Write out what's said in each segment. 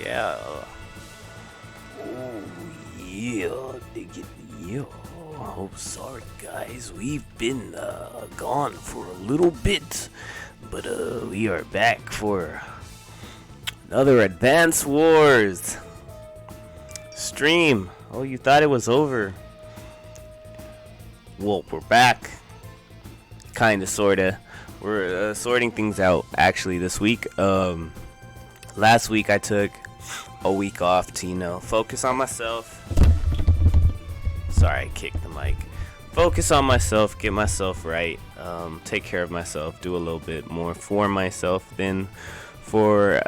yeah. Oh, yeah. Dig it, yeah. Oh, sorry, guys. We've been gone for a little bit. But we are back for another Advance Wars stream. Oh, you thought it was over? Well, we're back. Kinda, sorta. We're sorting things out actually this week. Last week I took a week off to, focus on myself. Sorry, I kicked the mic. Focus on myself, get myself right, take care of myself, do a little bit more for myself than for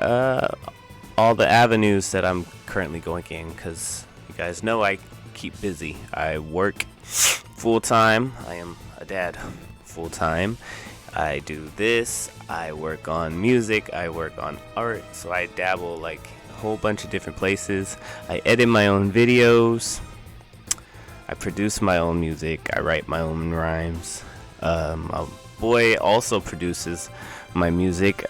all the avenues that I'm currently going in, because you guys know I keep busy. I work full-time. I am a dad full-time. I do this, I work on music, I work on art, so I dabble like a whole bunch of different places. I edit my own videos, I produce my own music, I write my own rhymes. My boy also produces my music.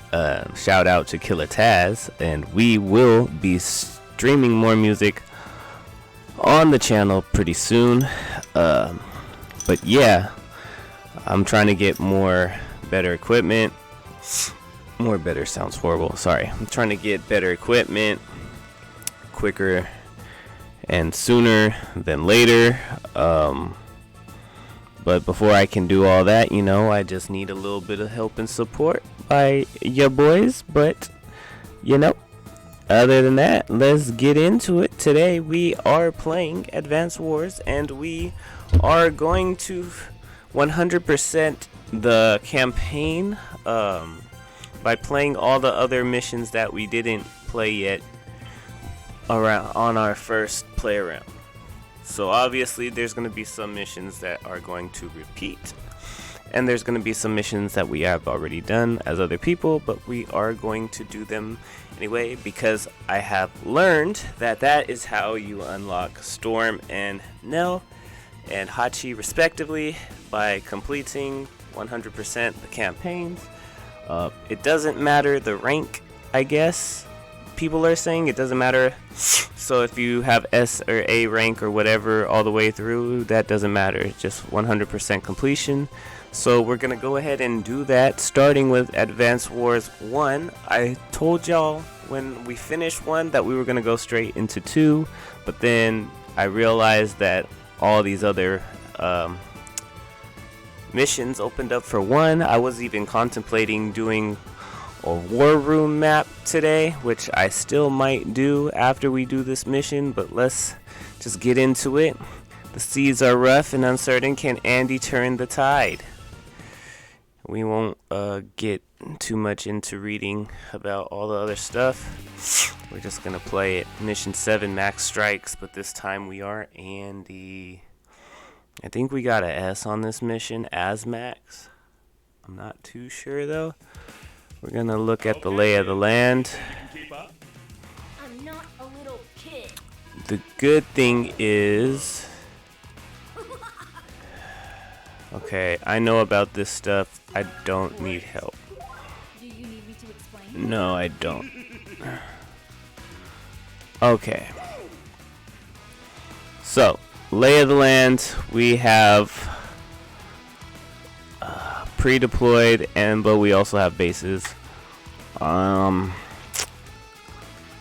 Shout out to Killer Taz, and we will be streaming more music on the channel pretty soon. But yeah, I'm trying to get better equipment. More better sounds horrible. Sorry. I'm trying to get better equipment quicker and sooner than later. But before I can do all that, I just need a little bit of help and support by your boys. But, other than that, let's get into it. Today we are playing Advance Wars, and we are going to 100% the campaign by playing all the other missions that we didn't play yet on our first play around. So obviously there's going to be some missions that are going to repeat, and there's going to be some missions that we have already done as other people, but we are going to do them anyway, because I have learned that is how you unlock Storm and Nell and Hachi respectively, by completing 100% the campaigns. It doesn't matter the rank, I guess. People are saying it doesn't matter. So if you have S or A rank or whatever all the way through, that doesn't matter. It's just 100% completion. So we're going to go ahead and do that, starting with Advance Wars 1. I told y'all when we finished 1 that we were going to go straight into 2, but then I realized that all these other missions opened up for 1. I was even contemplating doing a war room map today, which I still might do after we do this mission, but let's just get into it. The seas are rough and uncertain. Can Andy turn the tide? We won't get too much into reading about all the other stuff. We're just gonna play it. Mission 7, Max Strikes, but this time we are Andy. I think we got a S on this mission as Max. I'm not too sure though. We're gonna look at the lay of the land. I'm not a little kid. The good thing is, okay, I know about this stuff. I don't need help. Do you need me to explain? No, I don't. Okay. So, lay of the land, we have pre-deployed, but we also have bases.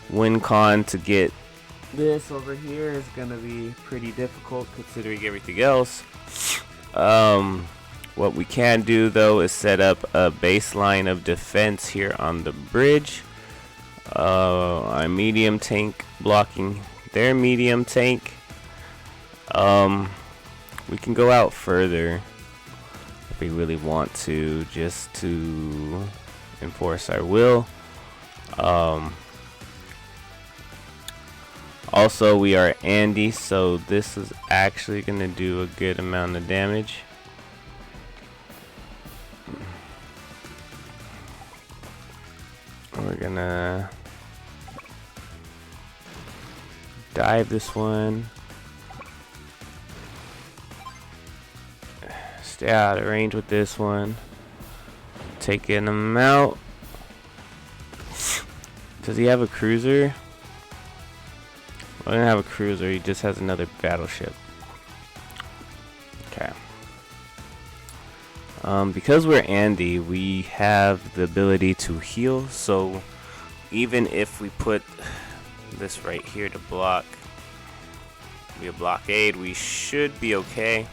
WinCon to get this over here is gonna be pretty difficult considering everything else. What we can do though is set up a baseline of defense here on the bridge. Our medium tank blocking their medium tank. We can go out further if we really want to, just to enforce our will. Also, we are Andy, so this is actually going to do a good amount of damage. We're gonna dive this one. Stay out of range with this one. Taking him out. Does he have a cruiser? I don't have a cruiser. He just has another battleship. Okay. Because we're Andy, we have the ability to heal. So even if we put this right here to block, be a blockade, we should be okay.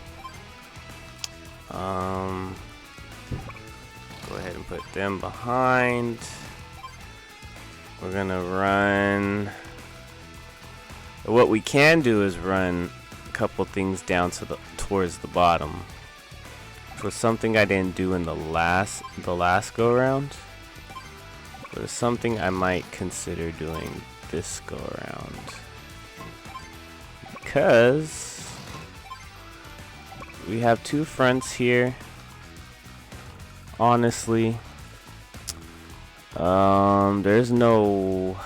Go ahead and put them behind. We're gonna run. What we can do is run a couple things down to towards the bottom, which was something I didn't do in the last go around. But it's something I might consider doing this go around, because we have two fronts here. Honestly, there's no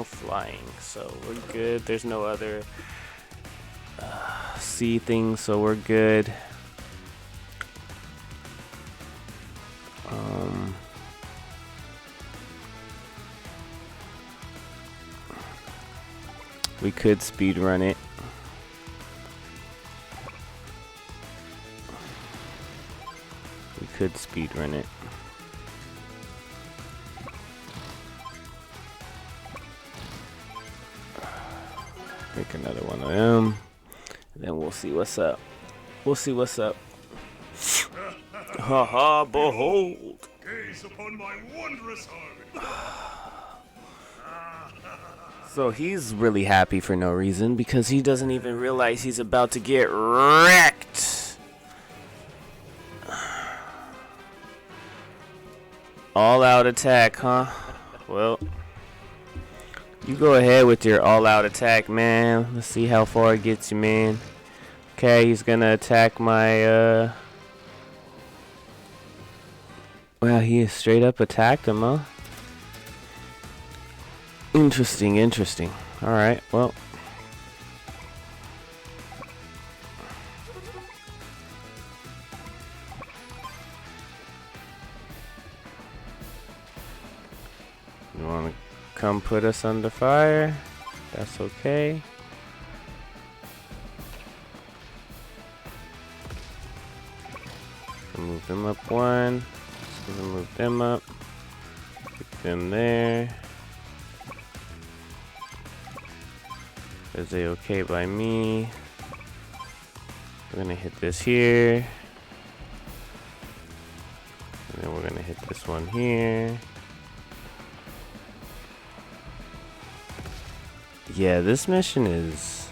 flying, so we're good. There's no other sea things, so we're good. We could speed run it. Could speed run it. Make another one of them, and then we'll see what's up. We'll see what's up. Haha, behold! Gaze upon my wondrous art. So he's really happy for no reason, because he doesn't even realize he's about to get wrecked. All-out attack, huh? Well, you go ahead with your all-out attack, man. Let's see how far it gets you, man. Okay, he's gonna attack my, Well, he straight up attacked him, huh? Interesting, interesting. Alright, well. You want to come put us under fire? That's okay. Move them up one. Just gonna move them up. Put them there. Is they okay by me? We're gonna hit this here. And then we're gonna hit this one here. Yeah, this mission is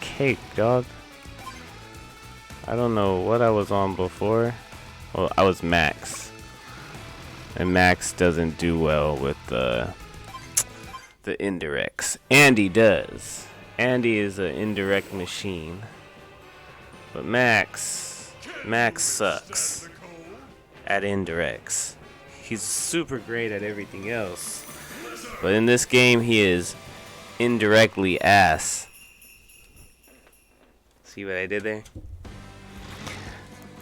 cake, dog. I don't know what I was on before. Well, I was Max. And Max doesn't do well with the indirects. Andy does. Andy is an indirect machine. But Max sucks at indirects. He's super great at everything else. But in this game, he is indirectly ass. See what I did there?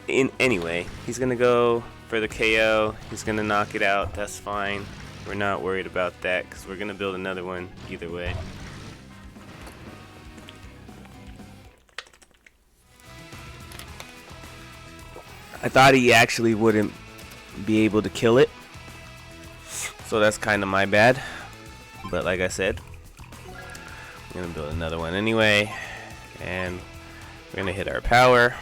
Anyway, he's gonna go for the KO. He's gonna knock it out. That's fine. We're not worried about that because we're gonna build another one either way. I thought he actually wouldn't be able to kill it, so that's kind of my bad. But like I said, I'm gonna build another one anyway, and we're gonna hit our power,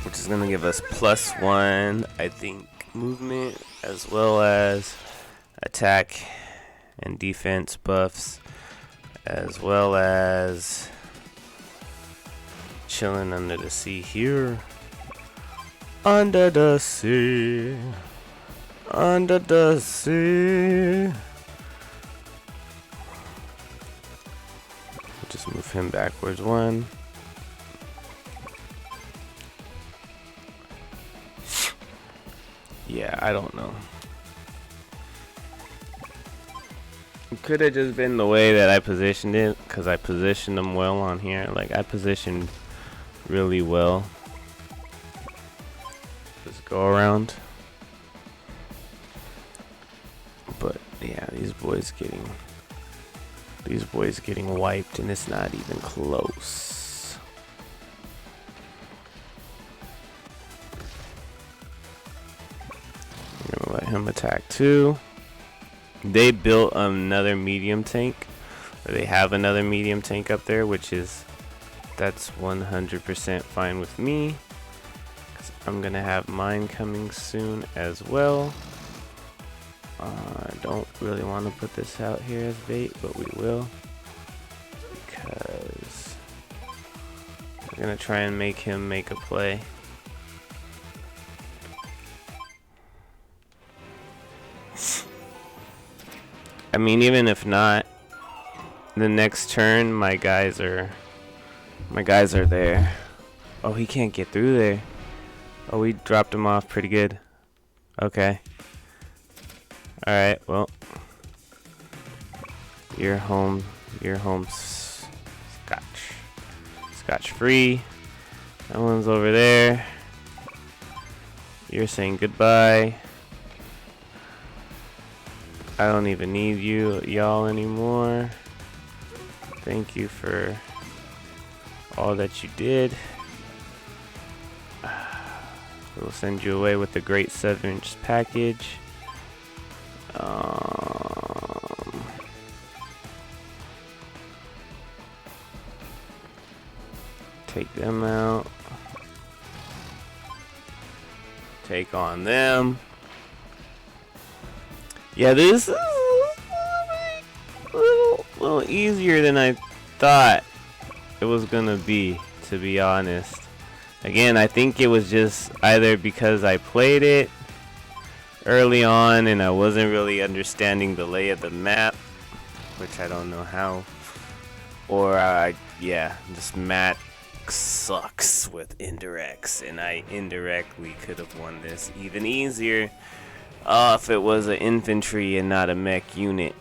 which is gonna give us +1, I think, movement as well as attack and defense buffs, as well as chilling under the sea here. Under the sea. Under the sea. Just move him backwards one. Yeah, I don't know. It could have just been the way that I positioned it, because I positioned them well on here. Like, I positioned really well. Just go around. But yeah, these boys getting wiped, and it's not even close. I'm gonna let him attack too. They built another medium tank, or they have another medium tank up there, that's 100% fine with me. 'Cause I'm gonna have mine coming soon as well. I don't really want to put this out here as bait, but we will, because we're gonna try and make him make a play. I mean, even if not, the next turn my guys are there. Oh, he can't get through there. Oh, we dropped him off pretty good. Okay. Alright, well, you're home scotch free. That one's over there. You're saying goodbye. I don't even need y'all anymore. Thank you for all that you did. We'll send you away with the great severance package. Take them out. Take on them. Yeah, this is a little easier than I thought it was gonna be, to be honest. Again, I think it was just either because I played it early on and I wasn't really understanding the lay of the map, which I don't know how, or yeah, this map sucks with indirects, and I indirectly could have won this even easier if it was an infantry and not a mech unit.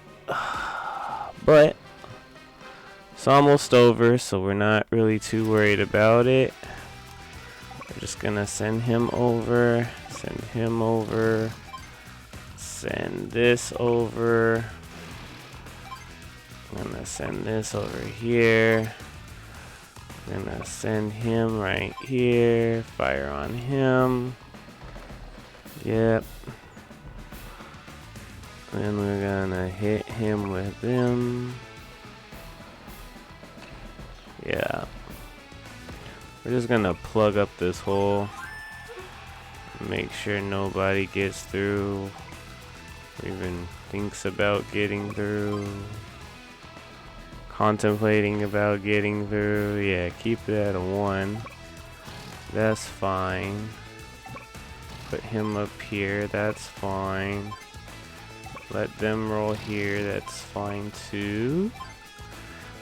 But it's almost over, so we're not really too worried about it. We're just gonna send him over, send this over. I'm gonna send this over here. I'm gonna send him right here. Fire on him. Yep. Then we're gonna hit him with them. Yeah. We're just gonna plug up this hole. Make sure nobody gets through. Or even thinks about getting through. Contemplating about getting through. Yeah, keep that a 1. That's fine. Put him up here. That's fine. Let them roll here. That's fine too.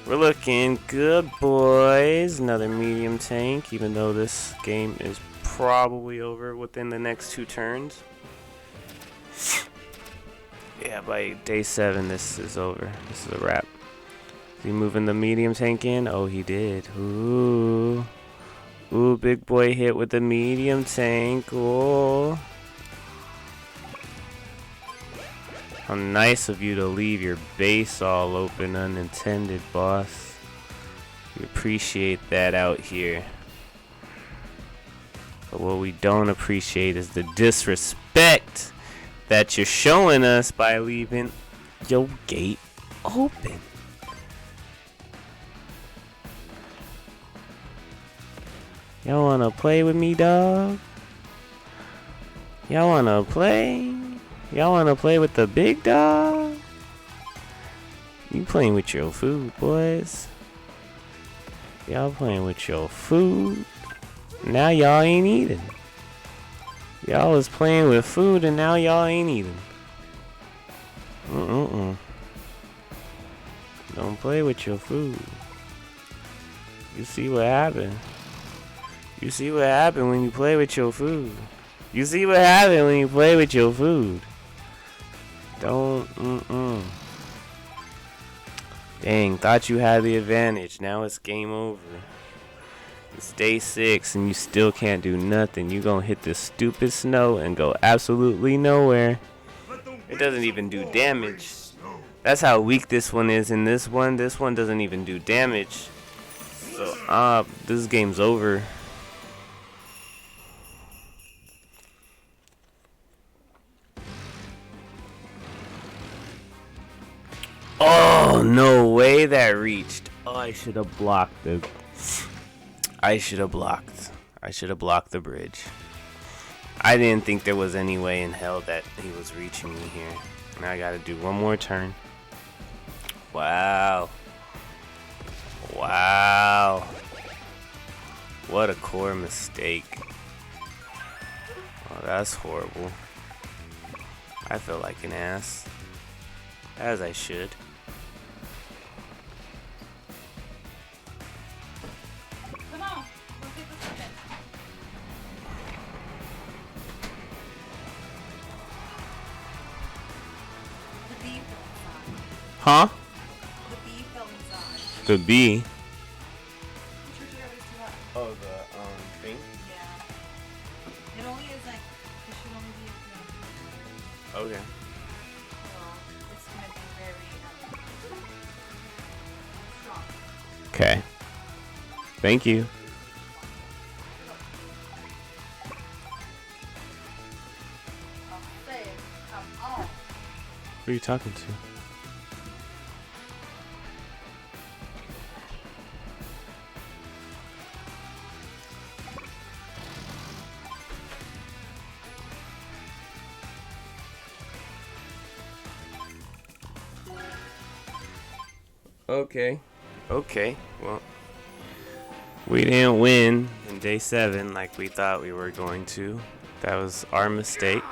We're looking good, boys. Another medium tank, even though this game is probably over within the next 2 turns. Yeah, by day 7, this is over. This is a wrap. Is he moving the medium tank in? Oh, he did. Ooh. Ooh, big boy hit with the medium tank. Ooh. How nice of you to leave your base all open unintended, boss. We appreciate that out here. But what we don't appreciate is the disrespect that you're showing us by leaving your gate open. Y'all wanna play with me, dog? Y'all wanna play? Y'all wanna play with the big dog? You playing with your food, boys. Y'all playing with your food. Now y'all ain't eating. Y'all was playing with food and now y'all ain't eating. Don't play with your food. You see what happened. You see what happened when you play with your food. You see what happened when you play with your food. Don't, Dang, thought you had the advantage. Now it's game over. It's day 6 and you still can't do nothing. You gonna hit this stupid snow and go absolutely nowhere. It doesn't even do damage. That's how weak this one is. In this one doesn't even do damage. So, this game's over. Oh, no way that reached. Oh, I should have blocked the... I should have blocked the bridge. I didn't think there was any way in hell that he was reaching me here. Now I gotta do one more turn. Wow. Wow. What a core mistake. Oh, that's horrible. I feel like an ass. As I should. Come on, we'll get the second. The bee fell inside. Huh? The bee fell inside. The bee. Which refrigerator is too hot? Oh, the thing? Yeah. It only is like, it should only be if you Okay. so it's gonna be very strong. Okay. Thank you. I'll say, come on. Who are you talking to? Okay. Well, we didn't win in day 7 like we thought we were going to. That was our mistake.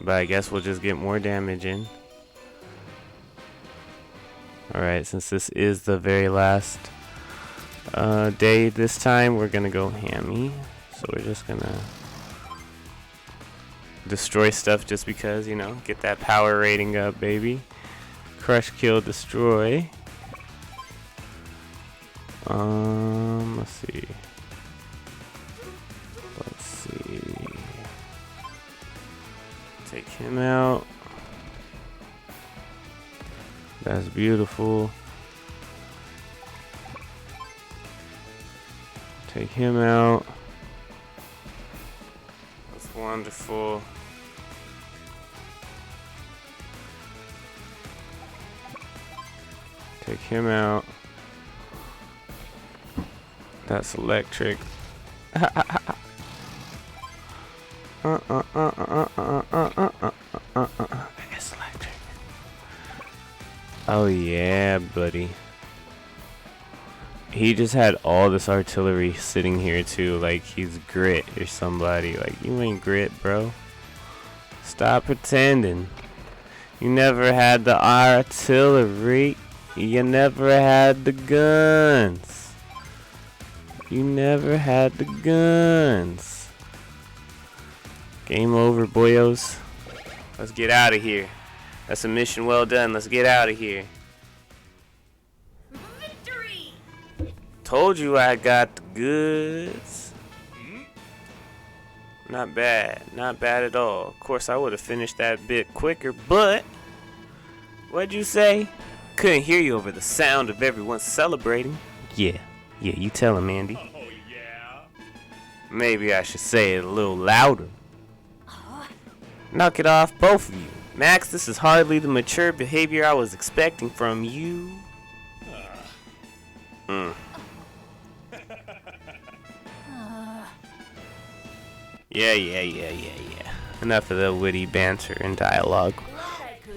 But I guess we'll just get more damage in. Alright, since this is the very last day this time, we're gonna go hammy. So we're just gonna destroy stuff just because, you know, get that power rating up, baby. Crush, kill, destroy. Let's see. Take him out. That's beautiful. Take him out. That's wonderful. Take him out. That's electric. It's electric. Oh yeah, buddy. He just had all this artillery sitting here too, like he's Grit or somebody. Like, you ain't Grit, bro. Stop pretending. You never had the artillery. You never had the guns. You never had the guns. Game over, boyos. Let's get out of here. That's a mission well done. Let's get out of here. Victory! Told you I got the goods. Not bad. Not bad at all. Of course, I would have finished that bit quicker, but... What'd you say? Couldn't hear you over the sound of everyone celebrating. Yeah, you tell him, Andy. Oh, yeah? Maybe I should say it a little louder. Knock it off, both of you. Max, this is hardly the mature behavior I was expecting from you. Yeah. Enough of the witty banter and dialogue.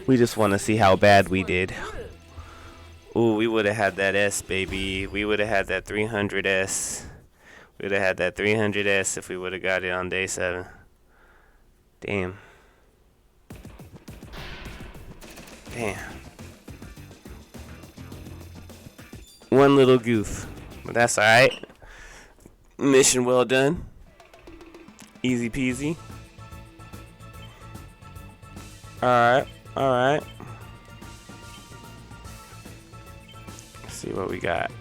We just want to see how bad we did. Ooh, we would have had that S, baby. We would have had that 300S. We would have had that 300S if we would have got it on day 7. Damn. One little goof. But that's alright. Mission well done. Easy peasy. Alright. Let's see what we got.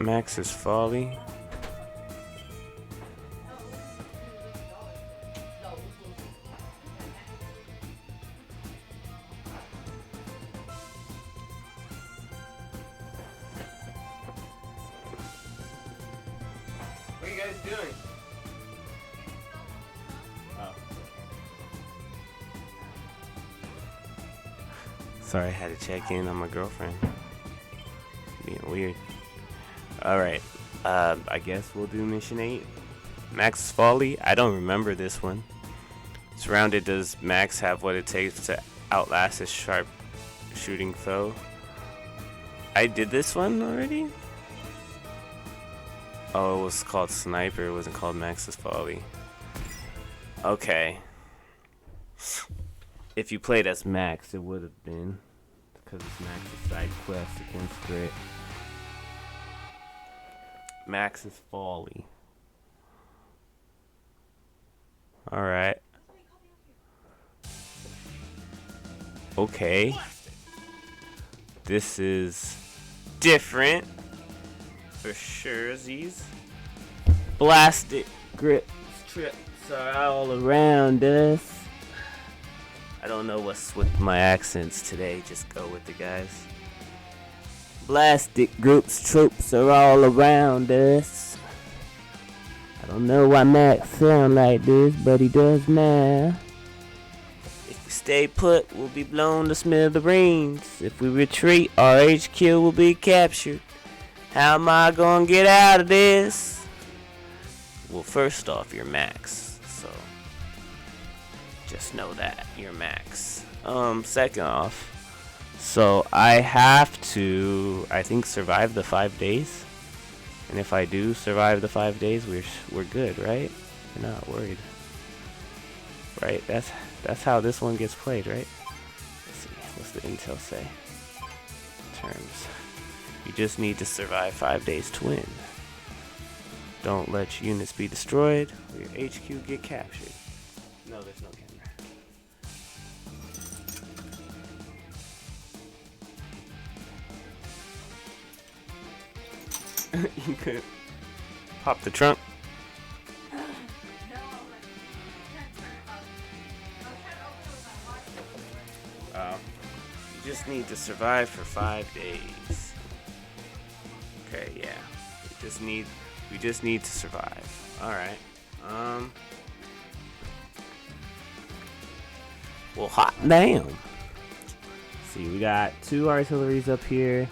Max's Folly. you guys doing? Oh. Sorry, I had to check in on my girlfriend. Being weird. Alright. I guess we'll do mission 8. Max's Folly. I don't remember this one. Surrounded, does Max have what it takes to outlast his sharp shooting foe? I did this one already? Oh, it was called Sniper. It wasn't called Max's Folly. Okay. If you played as Max, it would have been. Because it's Max's side quest against Grit. Max's Folly. Alright. Okay. This is different. For sure, these blasted grip strips are all around us. I don't know what's with my accents today. Just go with the guys. Blasted groups troops are all around us. I don't know why Max sound like this, but he does now. If we stay put, we'll be blown to smithereens. If we retreat, our HQ will be captured. How am I gonna get out of this? Well, first off, you're Max, so just know that you're Max. Second off, so I have to, I think, survive the 5 days. And if I do survive the 5 days, we're good, right? You're not worried, right? That's how this one gets played, right? Let's see, what's the intel say? Terms. You just need to survive 5 days to win. Don't let your units be destroyed or your HQ get captured. No, there's no camera. You could pop the trunk. You just need to survive for 5 days. Okay, yeah. We just need to survive. Alright. Well, hot damn. See, we got 2 artilleries up here.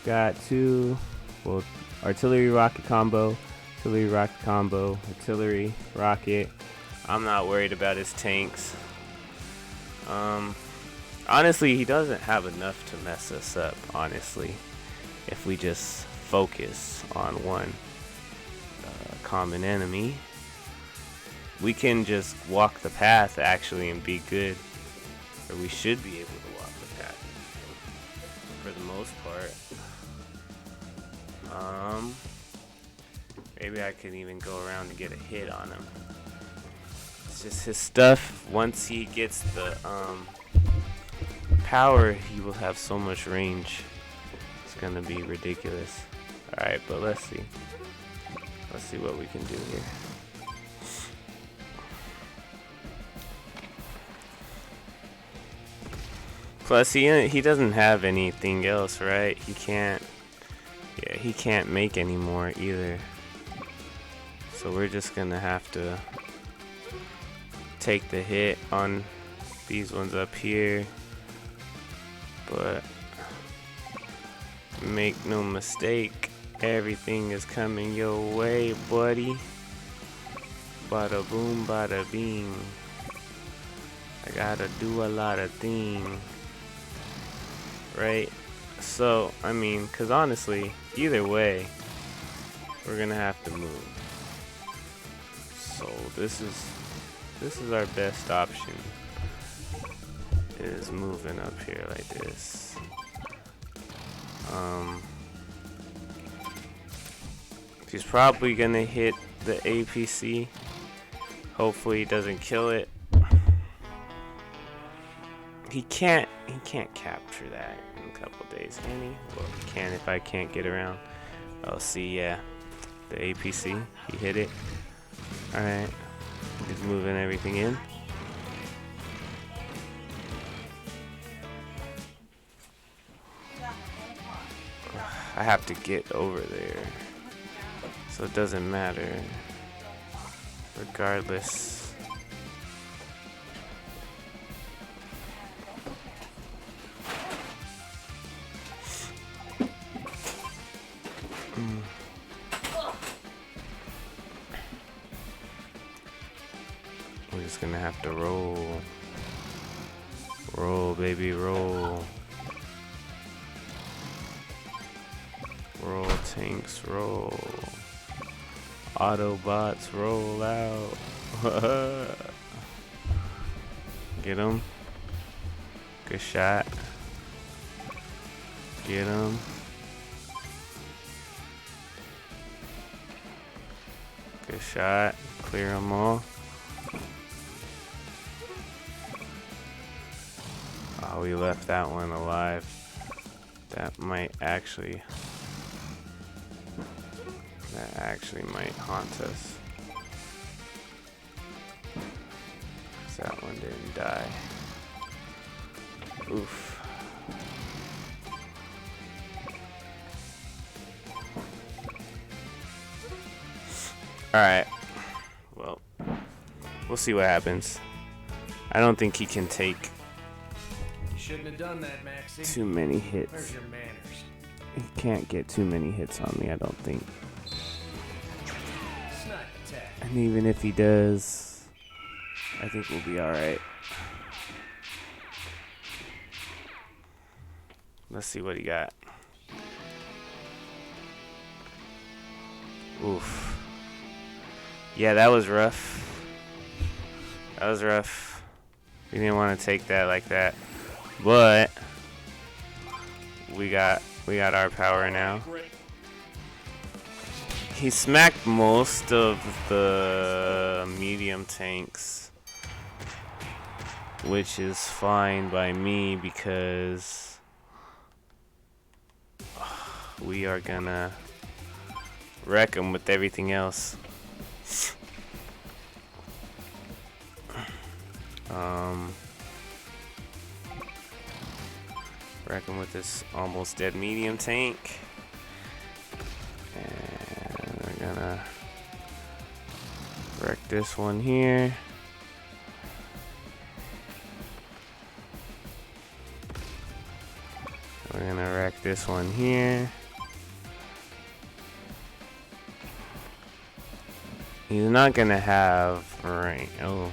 Got 2, well, artillery rocket combo, artillery rocket. I'm not worried about his tanks. Honestly, he doesn't have enough to mess us up, honestly. If we just focus on one common enemy, we can just walk the path actually and be good, or we should be able to walk the path for the most part. Maybe I could even go around and get a hit on him. It's just his stuff. Once he gets the power, he will have so much range. It's gonna be ridiculous. Alright, but let's see. Let's see what we can do here. Plus, he doesn't have anything else, right? He can't make any more either. So we're just gonna have to take the hit on these ones up here. But make no mistake, everything is coming your way, buddy. Bada boom, bada bing. I gotta do a lot of things, right? So, I mean, cause honestly, either way, we're gonna have to move. So this is our best option. Is moving up here like this. He's probably gonna hit the APC. Hopefully he doesn't kill it. He can't capture that in a couple days, can he? Well, he can if I can't get around. Oh, see, yeah, the APC, he hit it. All right, he's moving everything in. I have to get over there. So it doesn't matter. Regardless. We're just gonna have to roll. Roll, baby, roll. Roll, tanks, roll. Autobots, roll out. Get him. Good shot. Get him. Good shot. Clear them all. Oh, we left that one alive. That might actually... That actually might haunt us. 'Cause that one didn't die. Oof. Alright. Well, we'll see what happens. I don't think he can take You shouldn't have done that, Maxie. too many Where's hits. your manners? He can't get too many hits on me, I don't think. Snipe attack. And even if he does, I think we'll be alright. Let's see what he got. Oof. Yeah, that was rough. That was rough. We didn't want to take that like that. But we got our power now. He smacked most of the medium tanks, which is fine by me because we are gonna wreck him with everything else. Wreck him with this almost dead medium tank. And we're gonna wreck this one here. We're gonna wreck this one here. He's not gonna have range. Oh.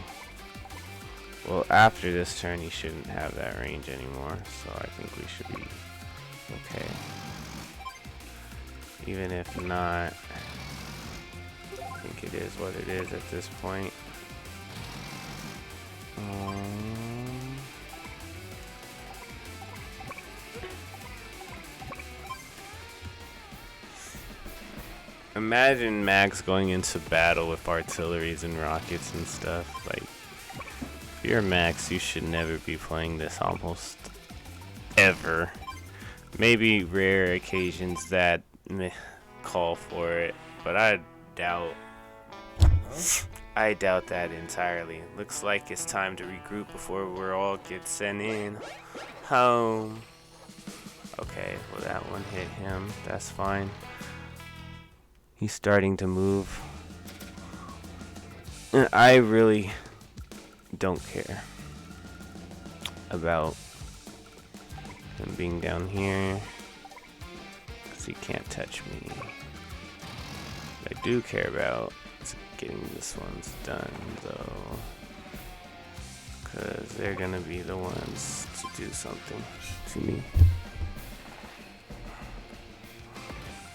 Well, after this turn, he shouldn't have that range anymore. So I think we should be okay. Even if not, I think it is what it is at this point. Imagine Max going into battle with artilleries and rockets and stuff. Like, if you're Max, you should never be playing this almost ever. Maybe rare occasions that call for it, but I doubt that entirely. Looks like it's time to regroup before we're all get sent in home. Okay, well that one hit him. That's fine. He's starting to move. And I really don't care about him being down here, because he can't touch me. What I do care about is getting this one's done, though, because they're gonna be the ones to do something to me.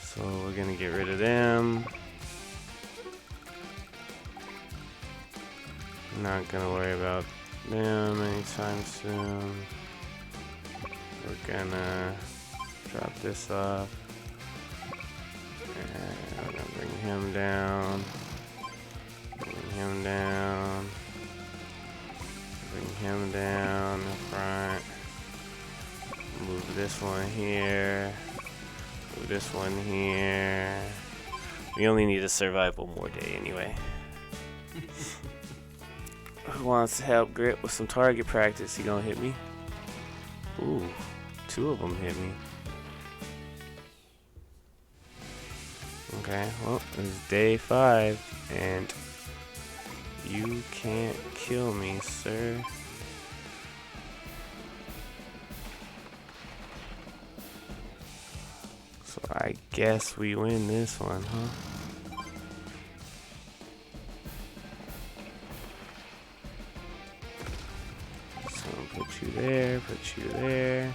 So we're gonna get rid of them. Not gonna worry about them anytime soon. We're gonna drop this off. And we're gonna bring him down. Bring him down. Bring him down in front. Move this one here. Move this one here. We only need a survival more day anyway. Who wants to help Grit with some target practice? He gonna hit me? Ooh, 2 of them hit me. Okay, well, it's day 5, and you can't kill me, sir. So I guess we win this one, huh? So put you there, put you there.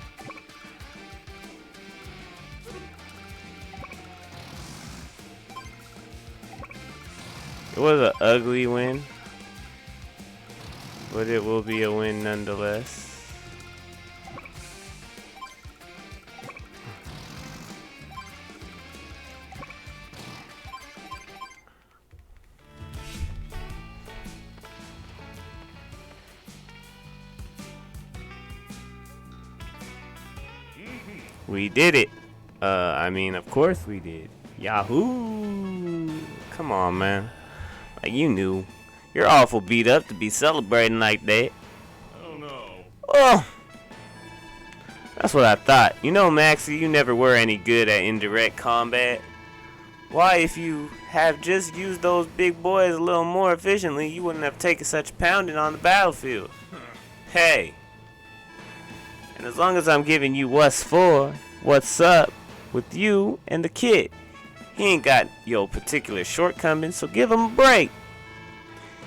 It was an ugly win, but it will be a win nonetheless. We did it. I mean, of course we did. Yahoo! Come on, man. Like, you knew. You're awful beat up to be celebrating like that. Oh no. Oh! That's what I thought. You know, Maxie, you never were any good at indirect combat. Why, if you have just used those big boys a little more efficiently, you wouldn't have taken such pounding on the battlefield. Hey. And as long as I'm giving you what's for, what's up with you and the kid. He ain't got your particular shortcomings, so give him a break.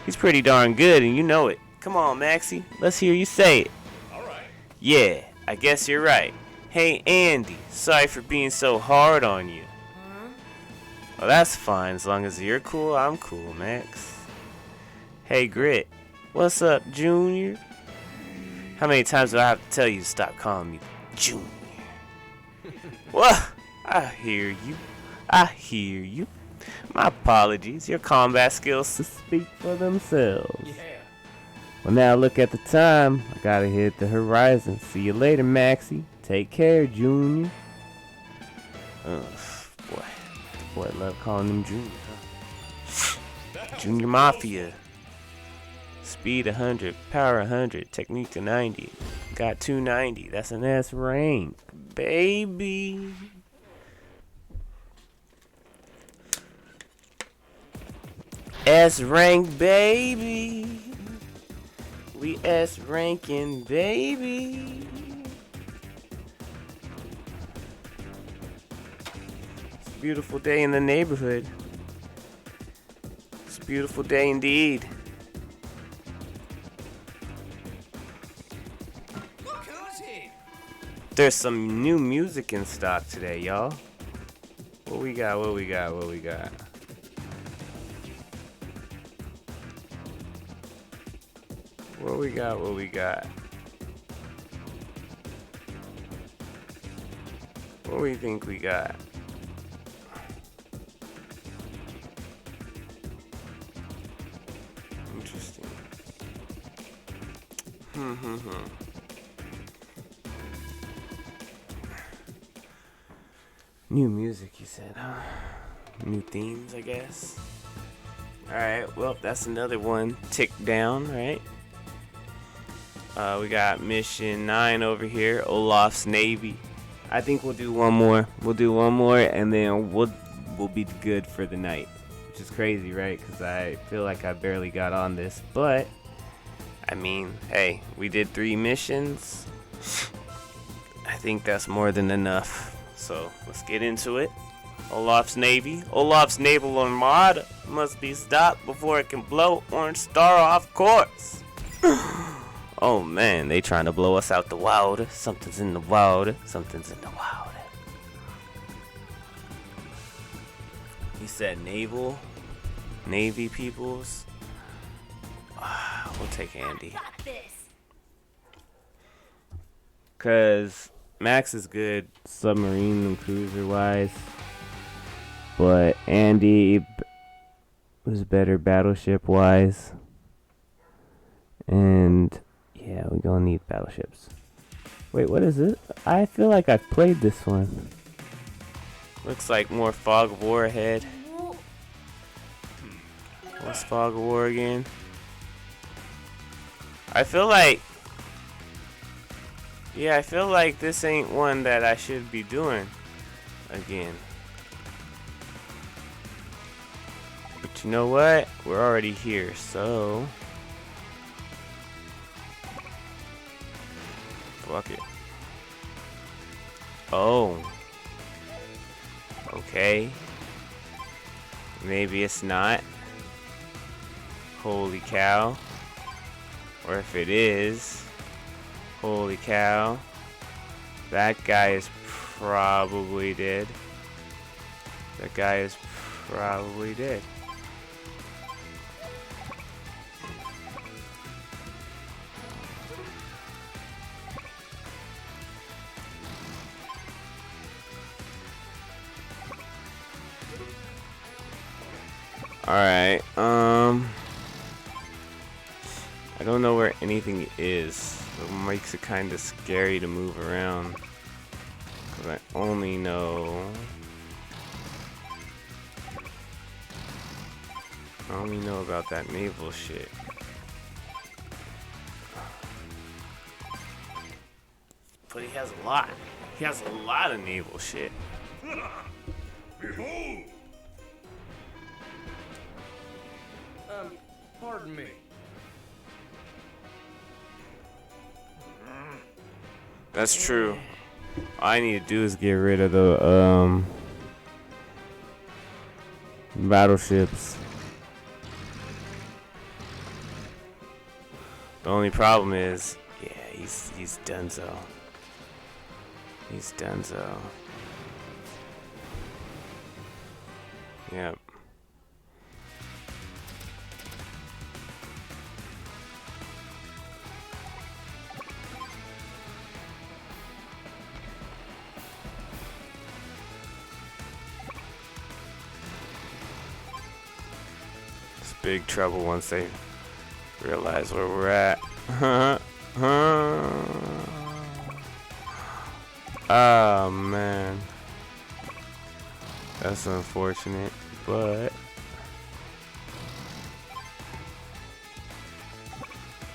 He's pretty darn good, and you know it. Come on, Maxie. Let's hear you say it. Alright. Yeah, I guess you're right. Hey, Andy. Sorry for being so hard on you. Well, that's fine. As long as you're cool, I'm cool, Max. Hey, Grit. What's up, Junior? How many times do I have to tell you to stop calling me Junior? What? I hear you. I hear you. My apologies. Your combat skills speak for themselves. Yeah. Well, now look at the time. I gotta hit the horizon. See you later, Maxie. Take care, Junior. Boy. Boy, I love calling him Junior, huh? Junior Mafia. Speed 100, power 100, technique 90. Got 290. That's an S rank, baby. S rank, baby. We S ranking, baby. It's a beautiful day in the neighborhood. It's a beautiful day indeed. Look who's here. There's some new music in stock today, y'all. What we got? What we got? What we got? What we got? What we got? What do we think we got? Interesting. New music, you said, huh? New themes, I guess. Alright, well, that's another one ticked down, right? We got mission 9 over here, Olaf's Navy. I think we'll do one more. We'll do one more, and then we'll be good for the night. Which is crazy, right? Because I feel like I barely got on this. But, I mean, hey, we did 3 missions. I think that's more than enough. So, let's get into it. Olaf's Navy. Olaf's Naval Armada must be stopped before it can blow Orange Star off course. Oh man, they trying to blow us out the water. Something's in the water. Something's in the water. He said naval. Navy peoples. We'll take Andy. Got this. Cause Max is good submarine and cruiser wise. But Andy was better battleship wise. And yeah, we're gonna need battleships. Wait, what is it? I feel like I've played this one. Looks like more Fog of War ahead. What's Fog of War again? I feel like... Yeah, I feel like this ain't one that I should be doing again. you know what? We're already here, so fuck it. Oh. Okay. Maybe it's not. Holy cow. Or if it is, holy cow. That guy is probably dead. That guy is probably dead. Alright, I don't know where anything is. It makes it kind of scary to move around. Because I only know about that naval shit. But he has a lot. He has a lot of naval shit. Behold! Pardon me. That's true. All I need to do is get rid of the battleships. The only problem is, yeah, he's donezo. He's donezo. Yep. Big trouble once they realize where we're at. Oh man, that's unfortunate, but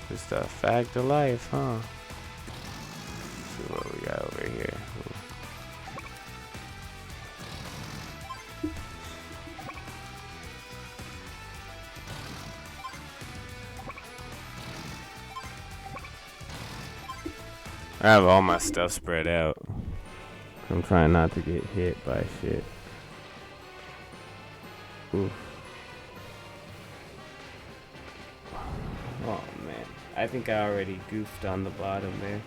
it's the fact of life, huh? Let's see what we got over here. I have all my stuff spread out. I'm trying not to get hit by shit. Oof. Oh man, I think I already goofed on the bottom there.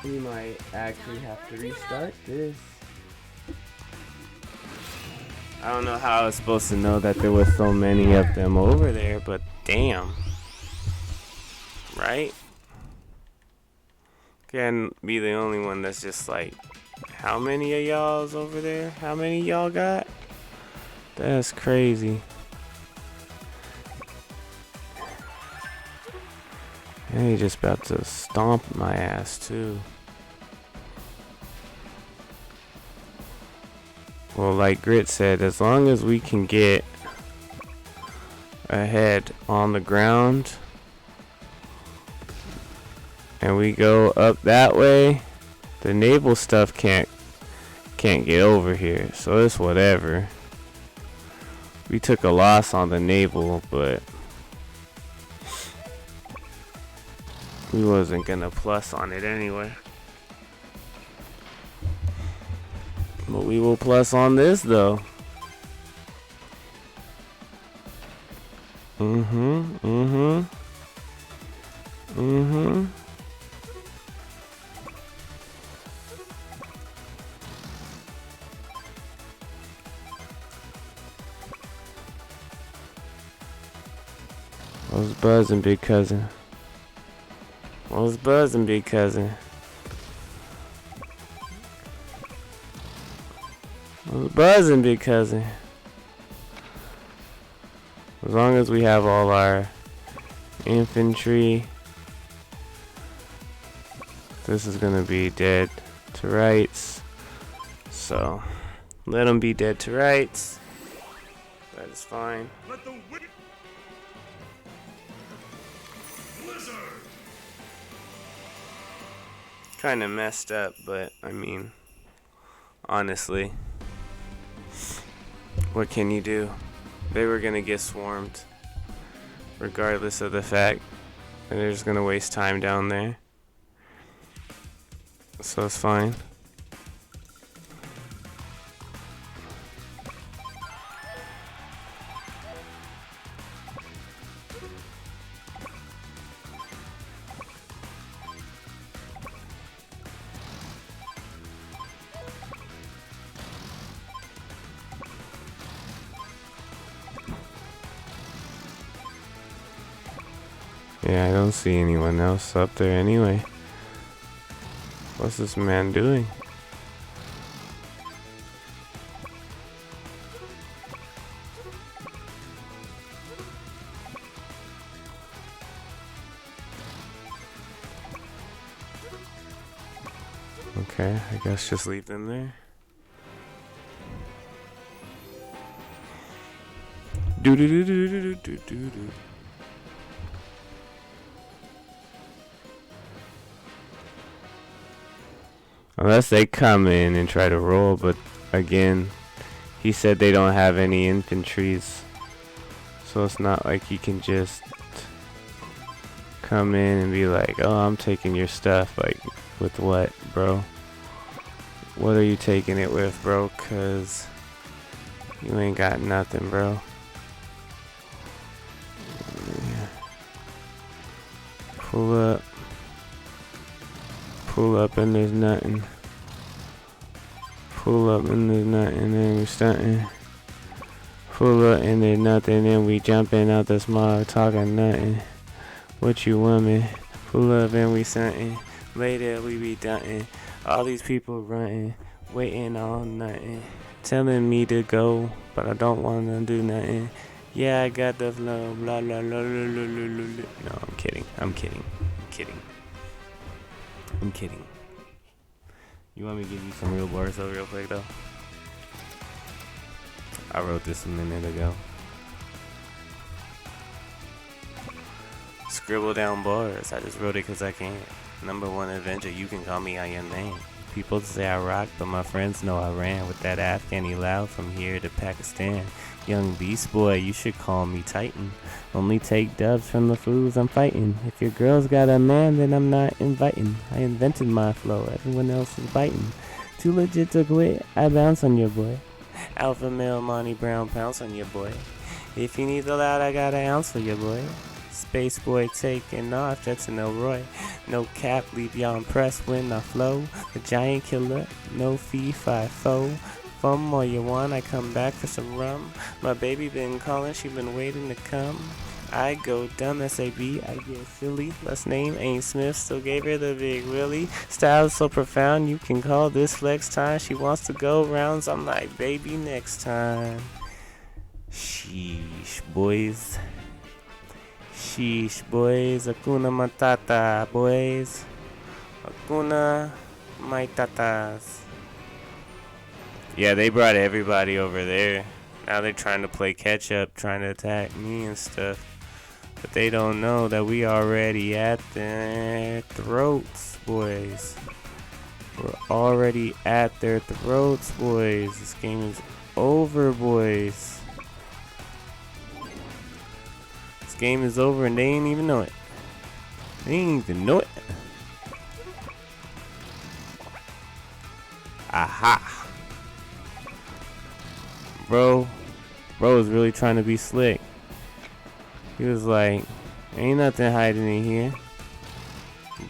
We might actually have to restart this. I don't know how I was supposed to know that there was so many of them over there, but damn. Right? Can't be the only one that's just like, how many of y'all's over there? How many y'all got? That's crazy. And he just about to stomp my ass too. Well, like Grit said, as long as we can get ahead on the ground and we go up that way, the naval stuff can't get over here. So it's whatever. We took a loss on the naval, but we wasn't gonna plus on it anyway. But we will plus on this though. What's buzzing, big cousin? What's buzzing, big cousin? What's buzzing, big cousin? As long as we have all our infantry, this is gonna be dead to rights. So let them be dead to rights. That is fine. Let the wind blizzard. Kind of messed up, but I mean, honestly, what can you do? They were gonna get swarmed, regardless of the fact that they're just gonna waste time down there. So it's fine. Yeah, I don't see anyone else up there anyway. What's this man doing? Okay, I guess just leave them there. Do do do do do do do do. Unless they come in and try to roll, but again, he said they don't have any infantries, so it's not like he can just come in and be like, oh, I'm taking your stuff. Like, with what, bro? What are you taking it with, bro? Cause you ain't got nothing, bro. Pull up. Pull up and there's nothing. Pull up and there's nothing and we stunting. Pull up and there's nothing and we jumping out the smog talking nothing. What you want me? Pull up and we stunting. Later we be dunting. All these people running, waiting on nothing. Telling me to go, but I don't wanna do nothing. Yeah, I got the flow. Blah blah blah blah blah blah blah. No, I'm kidding. I'm kidding. I'm kidding. I'm kidding. You want me to give you some real bars though, real quick though? I wrote this a minute ago. Scribble down bars. I just wrote it because I can. Number one Avenger, you can call me Iron Man. People say I rock, but my friends know I ran with that Afghani loud from here to Pakistan. Young Beast Boy, you should call me Titan. Only take dubs from the fools I'm fighting. If your girl's got a man, then I'm not inviting. I invented my flow, everyone else is biting. Too legit to quit, I bounce on your boy. Alpha male Monty Brown pounce on your boy. If you need the loud, I got an ounce for your boy. Space boy taking off, Jetson Elroy. No cap, leave y'all impressed when I flow. The giant killer, no fee, 5-4. Fum all you want, I come back for some rum. My baby been calling, she been waiting to come. I go dumb, S.A.B., I get silly. Last name ain't Smith, still gave her the big Willie. Style so profound, you can call this flex time. She wants to go rounds, I'm like, baby, next time. Sheesh, boys. Sheesh, boys. Hakuna Matata, boys. Hakuna Matatas. Yeah, they brought everybody over there. Now they're trying to play catch up, trying to attack me and stuff. But they don't know that we already at their throats, boys. We're already at their throats, boys. This game is over, boys. This game is over and they ain't even know it. They ain't even know it. Aha. Bro was really trying to be slick. He was like, ain't nothing hiding in here.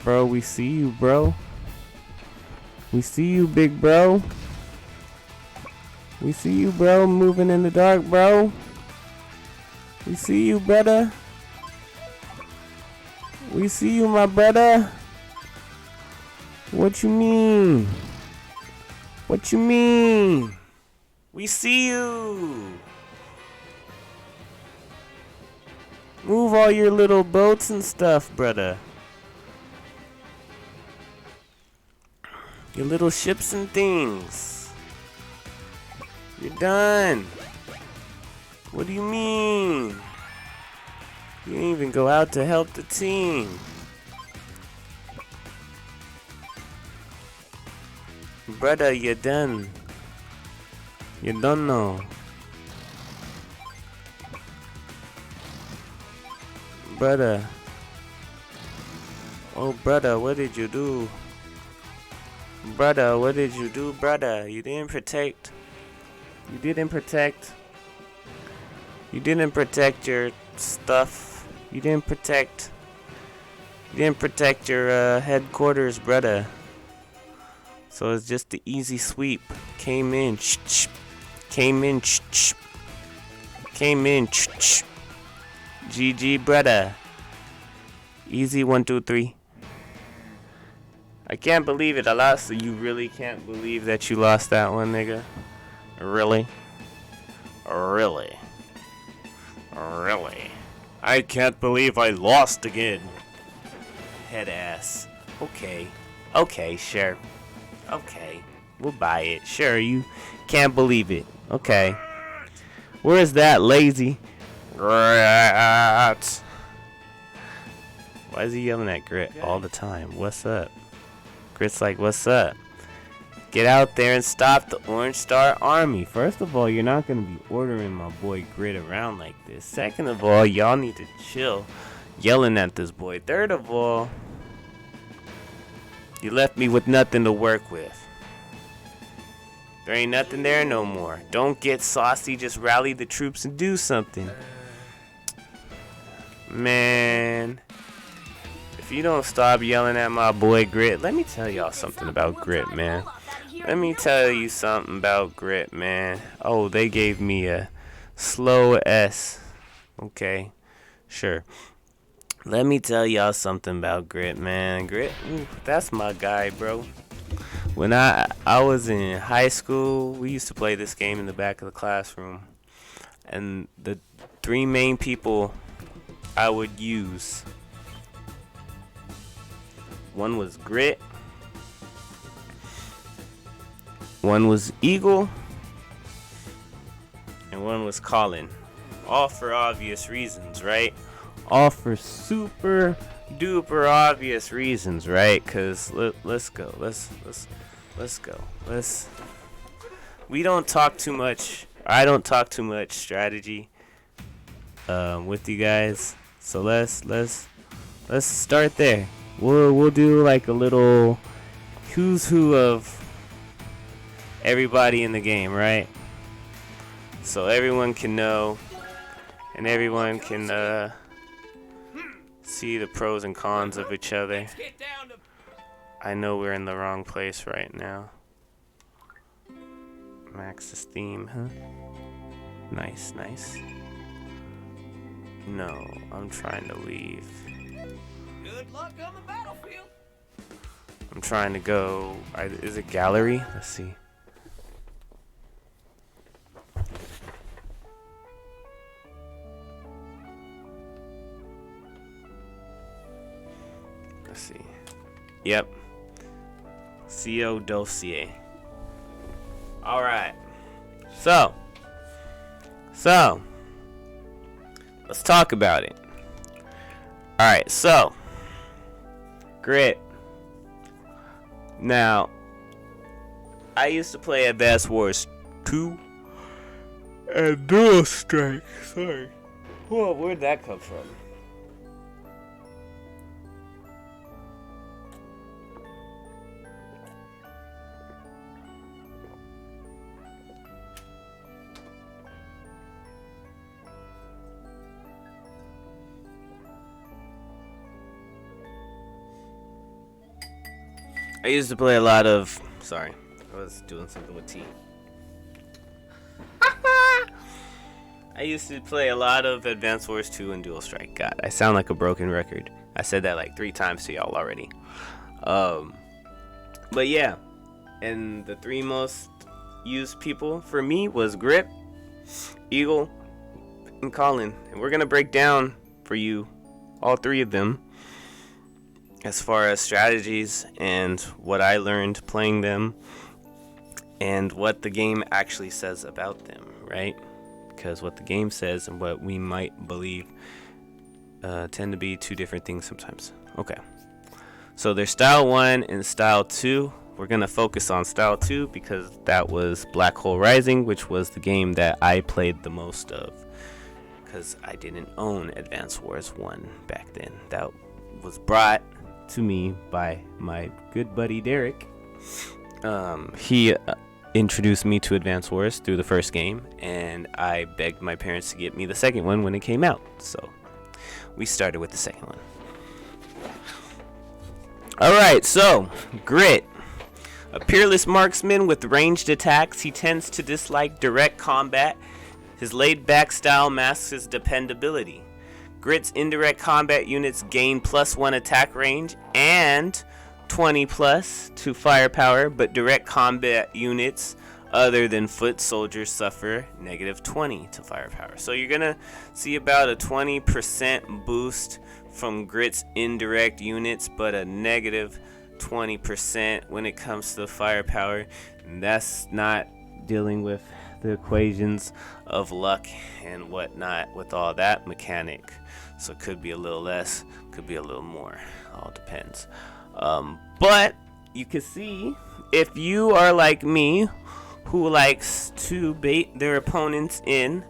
Bro, we see you, bro. We see you, big bro. We see you, bro, moving in the dark, bro. We see you, brother. We see you, my brother. What you mean? What you mean? We see you. Move all your little boats and stuff, brother. Your little ships and things. You're done. What do you mean? You didn't even go out to help the team. Brother, you done. You don't know. Brother. Oh, brother, what did you do? Brother, what did you do, brother? You didn't protect. You didn't protect. You didn't protect your stuff. You didn't protect. You didn't protect your headquarters, brother. So it's just the easy sweep. Came in. Came in. Came in. GG, brother. Easy 1, 2, 3. I can't believe it. I lost. You really can't believe that you lost that one, nigga. Really? Really? Really? I can't believe I lost again. Head ass. Okay. Okay, sure. Okay. We'll buy it. Sure, you can't believe it. Okay. Where's that lazy? Grit. Why is he yelling at Grit all the time? What's up? Grit's like, what's up? Get out there and stop the Orange Star Army. First of all, you're not going to be ordering my boy Grit around like this. Second of all, y'all need to chill yelling at this boy. Third of all, you left me with nothing to work with. There ain't nothing there no more. Don't get saucy. Just rally the troops and do something. Man. If you don't stop yelling at my boy Grit, let me tell y'all something about Grit, man. Let me tell you something about Grit, man. Oh, they gave me a slow S. Okay, sure. Let me tell y'all something about Grit, man. Grit, ooh, that's my guy, bro. When I was in high school, we used to play this game in the back of the classroom. And the 3 main people I would use, one was Grit, one was Eagle, and one was Colin. All for obvious reasons, right? All for super duper obvious reasons, right? Cause let's go. Let's go. We don't talk too much. I don't talk too much strategy with you guys. So let's start there. We'll do like a little who's who of everybody in the game, right? So everyone can know, and everyone can see the pros and cons of each other. I know we're in the wrong place right now. Max's theme, huh? Nice. No, I'm trying to leave. Good luck on the battlefield. I'm trying to go. Is it gallery? Let's see. Let's see. Yep. CO dossier. All right. So let's talk about it. All right. So Grit. Now, I used to play Advance Wars 2 and Dual Strike. Sorry. Whoa, where'd that come from? I used to play a lot of... Sorry, I was doing something with tea. I used to play a lot of Advance Wars 2 and Dual Strike. God, I sound like a broken record. I said that like 3 times to y'all already. But yeah, and the 3 most used people for me was Grit, Eagle, and Colin. And we're going to break down for you all 3 of them, as far as strategies and what I learned playing them and what the game actually says about them, right? Because what the game says and what we might believe tend to be 2 different things sometimes. Okay. So there's Style 1 and Style 2. we're gonna focus on style 2 because that was Black Hole Rising, which was the game that I played the most of, because I didn't own Advance Wars 1 back then. That was brought to me by my good buddy Derek. He introduced me to Advance Wars through the first game, and I begged my parents to get me the second one when it came out. So we started with the second one. Alright, so Grit. A peerless marksman with ranged attacks, he tends to dislike direct combat. His laid-back style masks his dependability. Grit's indirect combat units gain +1 attack range and 20 plus to firepower, but direct combat units other than foot soldiers suffer -20 to firepower. So you're gonna see about a 20% boost from Grit's indirect units, but a -20% when it comes to firepower. And that's not dealing with the equations of luck and whatnot with all that mechanic. So it could be a little less, could be a little more, all depends. But you can see, if you are like me, who likes to bait their opponents in,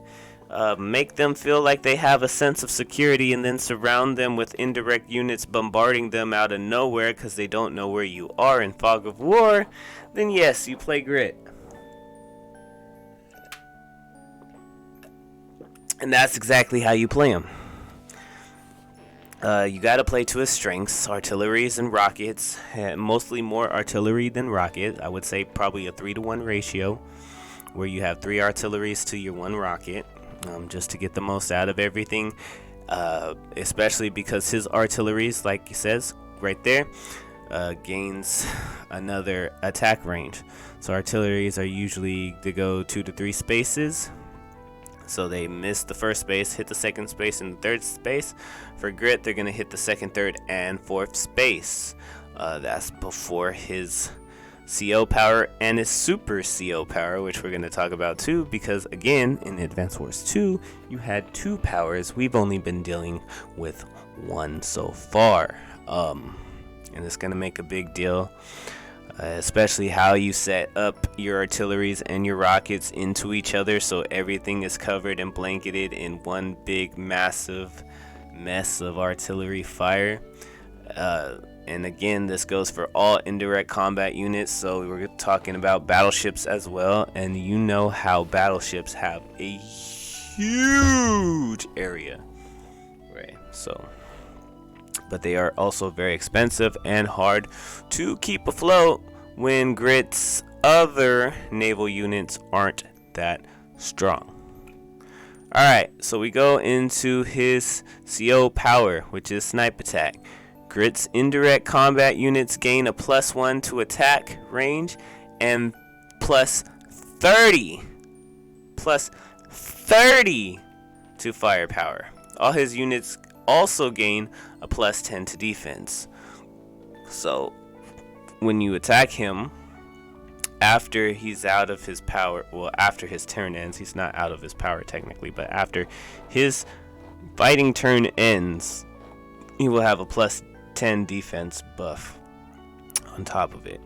make them feel like they have a sense of security, and then surround them with indirect units bombarding them out of nowhere because they don't know where you are in Fog of War, then yes, you play Grit. And that's exactly how you play them. You gotta play to his strengths, artilleries and rockets, mostly more artillery than rocket. I would say probably a 3-to-1 ratio, where you have 3 artilleries to your 1 rocket, just to get the most out of everything, especially because his artilleries, like he says right there, gains another attack range. So artilleries are usually to go 2 to 3 spaces. So they miss the first space, hit the second space, and the third space. For Grit, they're going to hit the second, third, and fourth space. That's before his CO power and his super CO power, which we're going to talk about too, because again, in Advance Wars 2, you had 2 powers. We've only been dealing with 1 so far. And it's going to make a big deal. Especially how you set up your artilleries and your rockets into each other, so everything is covered and blanketed in one big massive mess of artillery fire. And again, this goes for all indirect combat units, so we're talking about battleships as well, and you know how battleships have a huge area, right? So, but they are also very expensive and hard to keep afloat when Grit's other naval units aren't that strong. Alright, so we go into his CO power, which is snipe attack. Grit's indirect combat units gain a +1 to attack range and +30 to firepower. All his units also gain a +10 to defense. So when you attack him after he's out of his power, well, after his turn ends, he's not out of his power technically, but after his fighting turn ends, he will have a +10 defense buff on top of it.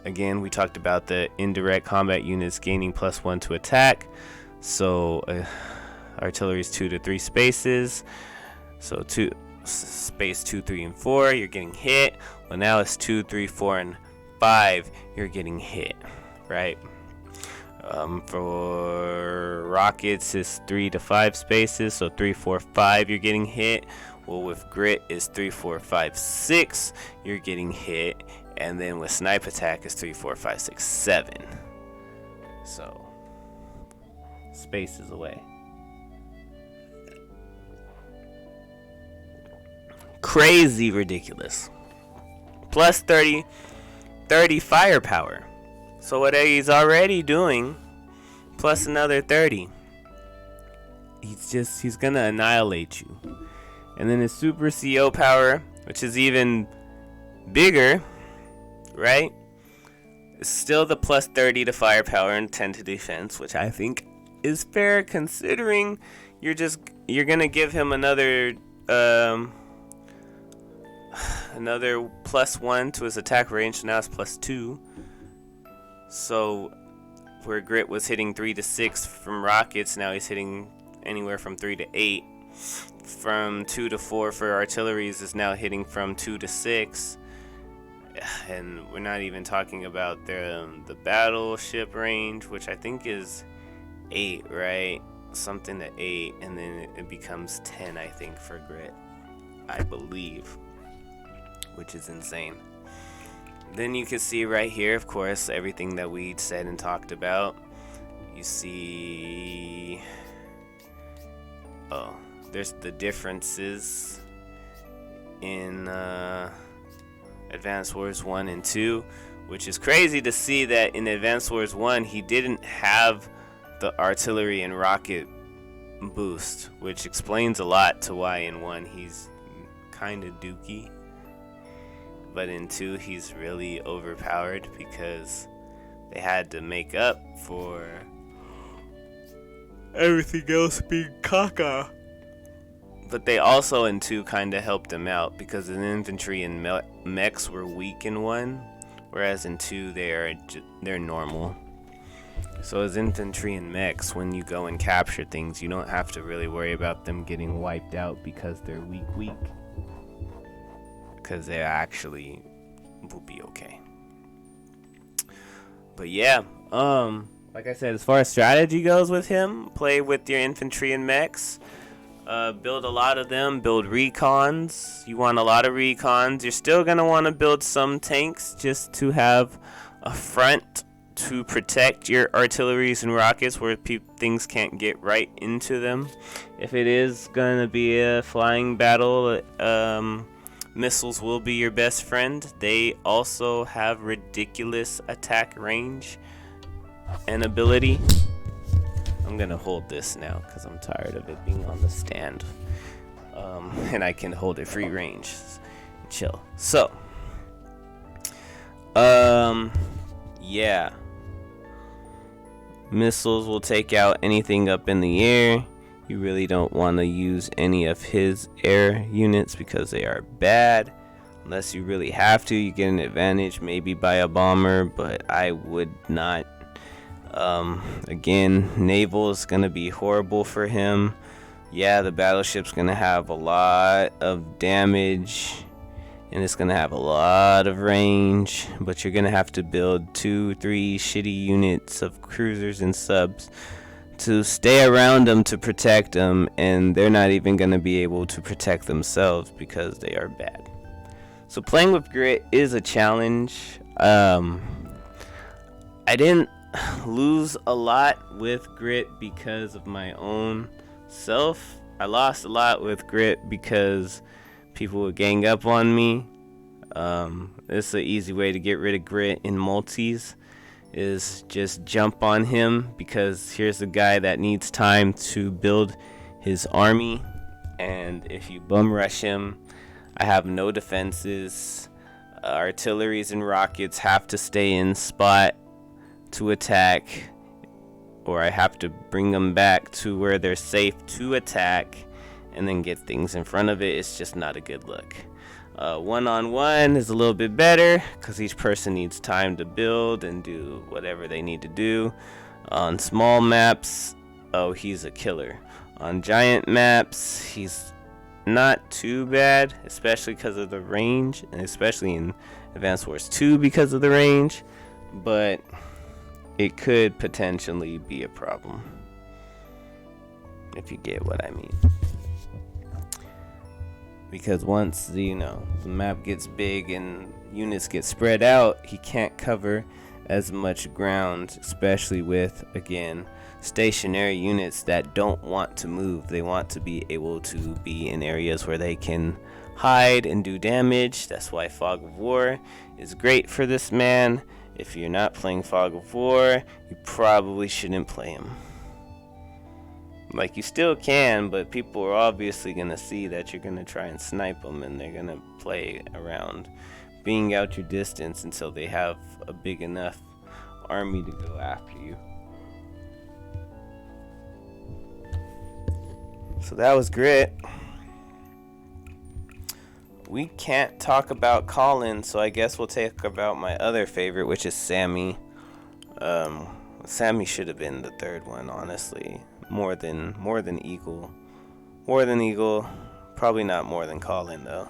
Again, we talked about the indirect combat units gaining +1 to attack. So artillery is 2 to 3 spaces. So space 2, 3, and 4, you're getting hit. Well, now it's 2, 3, 4, and 5, you're getting hit, right? For rockets, it's 3 to 5 spaces, so 3, 4, 5, you're getting hit. Well, with Grit, it's 3, 4, 5, 6, you're getting hit. And then with snipe attack, it's 3, 4, 5, 6, 7. So, spaces away. Crazy ridiculous. Plus 30 firepower. So what he's already doing, plus another 30. He's gonna annihilate you. And then his super CO power, which is even bigger, right? It's still the plus 30 to firepower and 10 to defense, which I think is fair considering you're gonna give him another another +1 to his attack range, so now it's +2. So where Grit was hitting 3 to 6 from rockets, now he's hitting anywhere from 3 to 8. From 2 to 4 for artilleries is now hitting from 2 to 6. And we're not even talking about the battleship range, which I think is 8, right? Something to 8, and then it becomes 10, I think, for Grit, I believe, which is insane. Then you can see right here, of course, everything that we said and talked about. You see, there's the differences in Advanced Wars 1 and 2, which is crazy to see that in Advanced Wars 1 he didn't have the artillery and rocket boost, which explains a lot to why in 1 he's kind of dookie, but in 2 he's really overpowered because they had to make up for everything else being caca. But they also in 2 kind of helped him out because the infantry and mechs were weak in 1, whereas in 2 they're normal. So as infantry and mechs, when you go and capture things, you don't have to really worry about them getting wiped out because they're weak. Because they actually will be okay. But yeah, like I said, as far as strategy goes with him, play with your infantry and mechs. Build a lot of them. Build recons. You want a lot of recons. You're still going to want to build some tanks just to have a front to protect your artilleries and rockets where things can't get right into them. If it is going to be a flying battle, missiles will be your best friend. They also have ridiculous attack range and ability. I'm going to hold this now because I'm tired of it being on the stand. And I can hold it free range. Chill. So, yeah. Missiles will take out anything up in the air. You really don't want to use any of his air units because they are bad. Unless you really have to, you get an advantage maybe by a bomber, but I would not. Again, naval is going to be horrible for him. Yeah, the battleship's going to have a lot of damage and it's going to have a lot of range, but you're going to have to build 2-3 shitty units of cruisers and subs to stay around them to protect them, and they're not even going to be able to protect themselves because they are bad. So playing with Grit is a challenge. I didn't lose a lot with Grit because of my own self. I lost a lot with Grit because people would gang up on me. It's an easy way to get rid of Grit in multis is just jump on him, because here's a guy that needs time to build his army, and if you bum rush him, I have no defenses. Artilleries and rockets have to stay in spot to attack, or I have to bring them back to where they're safe to attack and then get things in front of it. It's just not a good look. One-on-one is a little bit better because each person needs time to build and do whatever they need to do. On small maps, he's a killer. On giant maps, he's not too bad, especially because of the range, and especially in Advanced Wars 2 because of the range, but it could potentially be a problem, if you get what I mean. Because once the map gets big and units get spread out, he can't cover as much ground, especially with, again, stationary units that don't want to move. They want to be able to be in areas where they can hide and do damage. That's why Fog of War is great for this man. If you're not playing Fog of War, you probably shouldn't play him. Like, you still can, but people are obviously going to see that you're going to try and snipe them, and they're going to play around being out your distance until they have a big enough army to go after you. So that was Grit. we can't talk about Colin, so I guess we'll talk about my other favorite, which is Sammy. Sammy should have been the third one, honestly. More than Eagle. More than Eagle. Probably not more than Colin, though.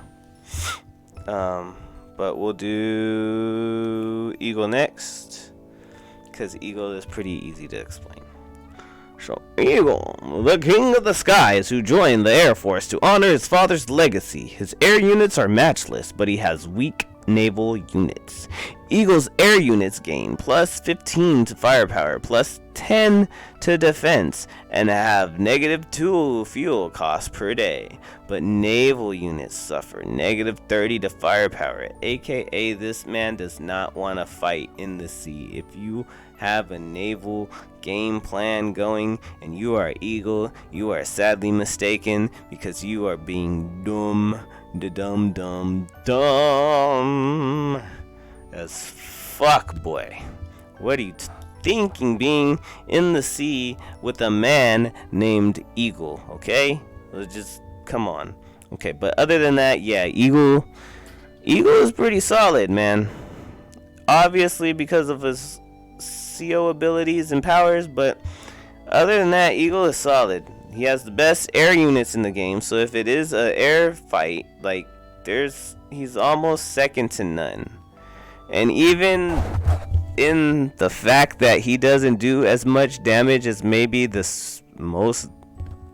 But we'll do Eagle next, because Eagle is pretty easy to explain. So, Eagle, the king of the skies who joined the Air Force to honor his father's legacy. His air units are matchless, but he has weak naval units. Eagle's air units gain plus 15 to firepower, plus 10 to defense, and have -2 fuel costs per day. But naval units suffer -30 to firepower, aka this man does not want to fight in the sea. If you have a naval game plan going and you are Eagle, you are sadly mistaken, because you are being dumb as fuck, boy. What are you thinking being in the sea with a man named Eagle, okay? Let's just come on. Okay, but other than that, yeah, Eagle is pretty solid, man. Obviously because of his CO abilities and powers, but other than that, Eagle is solid. He has the best air units in the game, so if it is a air fight, like, he's almost second to none. And even in the fact that he doesn't do as much damage as maybe the most,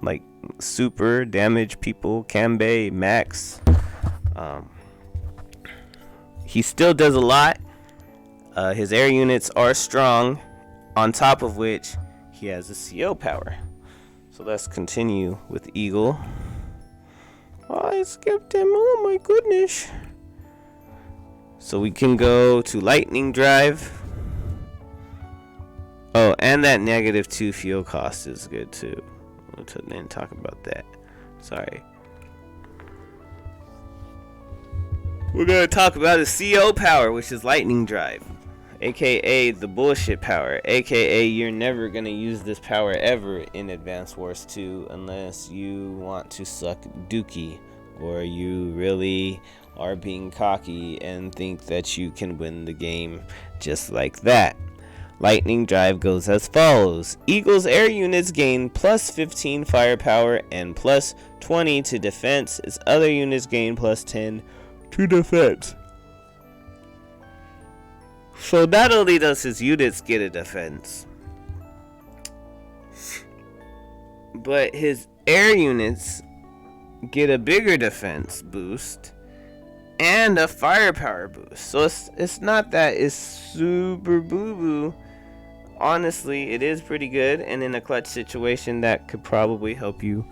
like, super damage people, Kanbei, Max, he still does a lot. His air units are strong, on top of which he has a CO power. So let's continue with Eagle. Oh, I skipped him. Oh my goodness. So we can go to Lightning Drive. Oh, and that -2 fuel cost is good too. We didn't talk about that. Sorry. We're going to talk about his CO power, which is Lightning Drive. AKA the bullshit power. AKA you're never going to use this power ever in Advance Wars 2 unless you want to suck dookie, or you really are being cocky and think that you can win the game just like that. Lightning Drive goes as follows. Eagle's air units gain plus 15 firepower and plus 20 to defense. Its other units gain plus 10 to defense. So not only does his units get a defense, but his air units get a bigger defense boost and a firepower boost. So it's not that it's super boo-boo. Honestly, it is pretty good, and in a clutch situation that could probably help you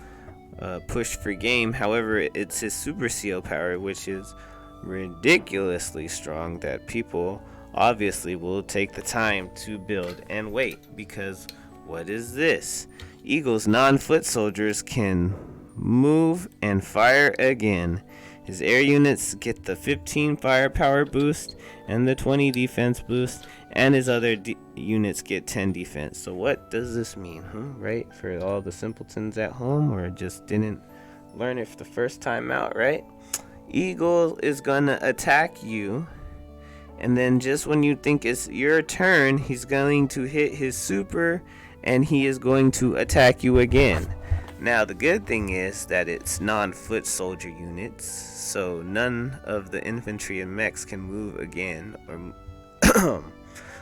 push for game. However, it's his super CO power, which is ridiculously strong, that people obviously will take the time to build and wait, because what is this? Eagle's non-foot soldiers can move and fire again. His air units get the 15 firepower boost and the 20 defense boost, and his other units get 10 defense. So what does this mean, right? For all the simpletons at home, or just didn't learn it for the first time out, right? Eagle is gonna attack you, and then just when you think it's your turn, he's going to hit his super, and he is going to attack you again. Now, the good thing is that it's non-foot soldier units, so none of the infantry and mechs can move again.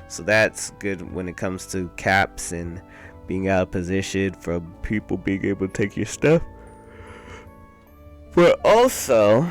So that's good when it comes to caps and being out of position from people being able to take your stuff. But also,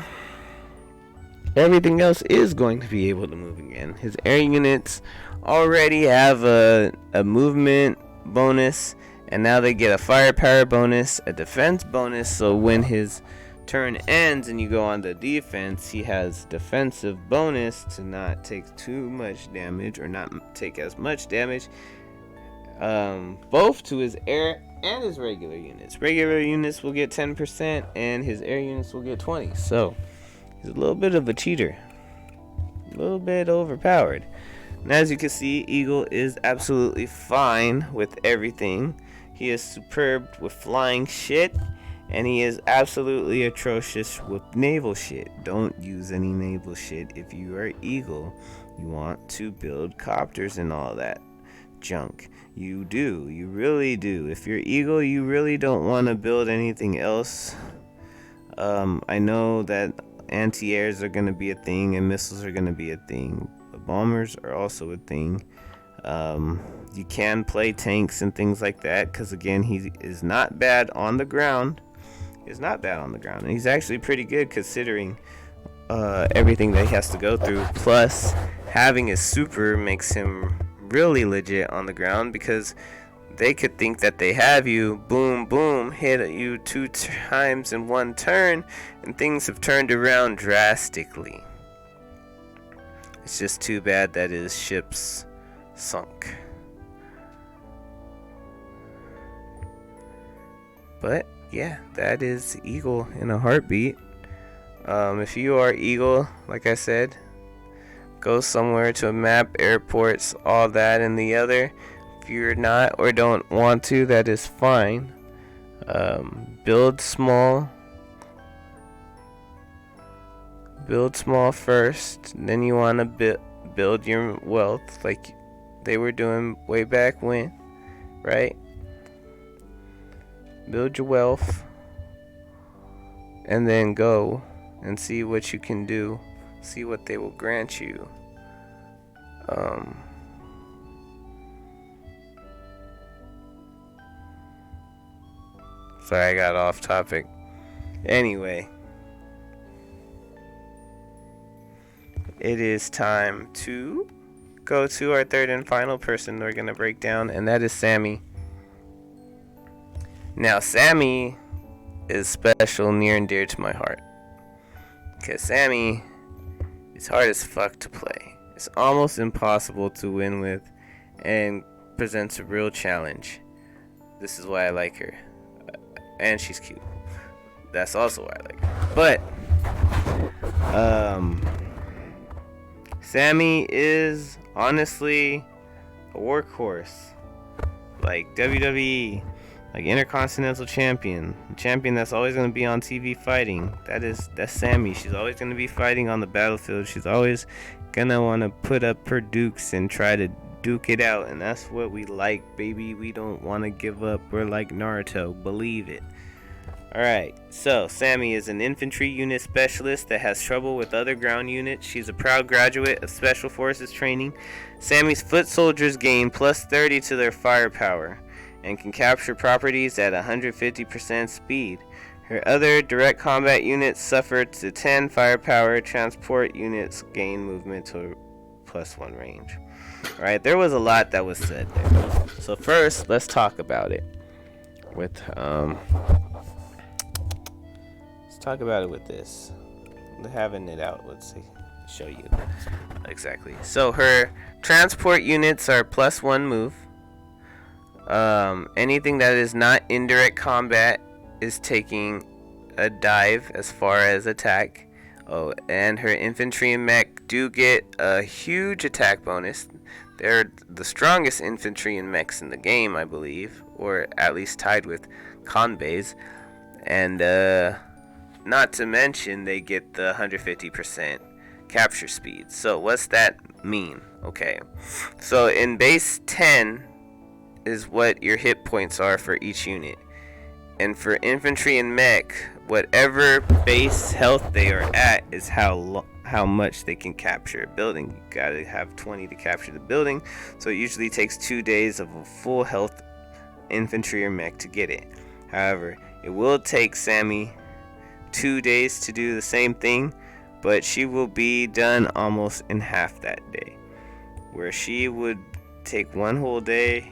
everything else is going to be able to move again. His air units already have a movement bonus, and now they get a firepower bonus, a defense bonus, so when his turn ends and you go on to defense, he has defensive bonus to not take too much damage, or not take as much damage, both to his air and his regular units. Regular units will get 10% and his air units will get 20. So he's a little bit of a cheater, a little bit overpowered. And as you can see, Eagle is absolutely fine with everything. He is superb with flying shit, And he is absolutely atrocious with naval shit. Don't use any naval shit. If you are Eagle, you want to build copters and all that junk. You do. You really do. If you're Eagle, you really don't want to build anything else. I know that anti-airs are going to be a thing and missiles are going to be a thing. But bombers are also a thing. You can play tanks and things like that because, again, he is not bad on the ground. And he's actually pretty good considering everything that he has to go through. Plus, having his super makes him really legit on the ground because they could think that they have you, boom, boom, hit you 2 times in 1 turn, and things have turned around drastically. It's just too bad that his ship's sunk. But yeah, that is Eagle in a heartbeat. If you are Eagle, like I said, go somewhere to a map, airports, all that and the other. If you're not or don't want to, that is fine. Build small. Build small first. Then you want to build your wealth like they were doing way back when, right? Build your wealth. And then go and see what you can do. See what they will grant you. Sorry, I got off topic. Anyway, it is time to go to our third and final person we're going to break down, and that is Sammy. Now, Sammy is special, near and dear to my heart. Because Sammy is hard as fuck to play. It's almost impossible to win with and presents a real challenge. This is why I like her. And she's cute. That's also why I like her. But Sammy is honestly a workhorse. Like WWE, like Intercontinental Champion, a champion that's always going to be on TV fighting. That's Sammy. She's always going to be fighting on the battlefield. She's always going to want to put up her dukes and try to duke it out, and that's what we like, baby. We don't want to give up. We're like Naruto, believe it. Alright, so Sammy is an infantry unit specialist that has trouble with other ground units. She's a proud graduate of Special Forces training. Sammy's foot soldiers gain plus 30 to their firepower and can capture properties at 150% speed. Her other direct combat units suffer to 10 firepower. Transport units gain movement to plus 1 range. Alright, there was a lot that was said there. So first, let's talk about it with talk about it with this. Having it out, let's see. Show you exactly. So her transport units are plus 1 move. Anything that is not indirect combat is taking a dive as far as attack. Oh, and her infantry and mech do get a huge attack bonus. They're the strongest infantry and mechs in the game, I believe, or at least tied with Kanbeis. And not to mention, they get the 150% capture speed. So what's that mean? Okay, so in base 10 is what your hit points are for each unit. And for infantry and mech, whatever base health they are at is how much they can capture a building. You gotta have 20 to capture the building. So it usually takes 2 days of a full health infantry or mech to get it. However, it will take Sammy 2 days to do the same thing, but she will be done almost in half that day, where she would take 1 whole day.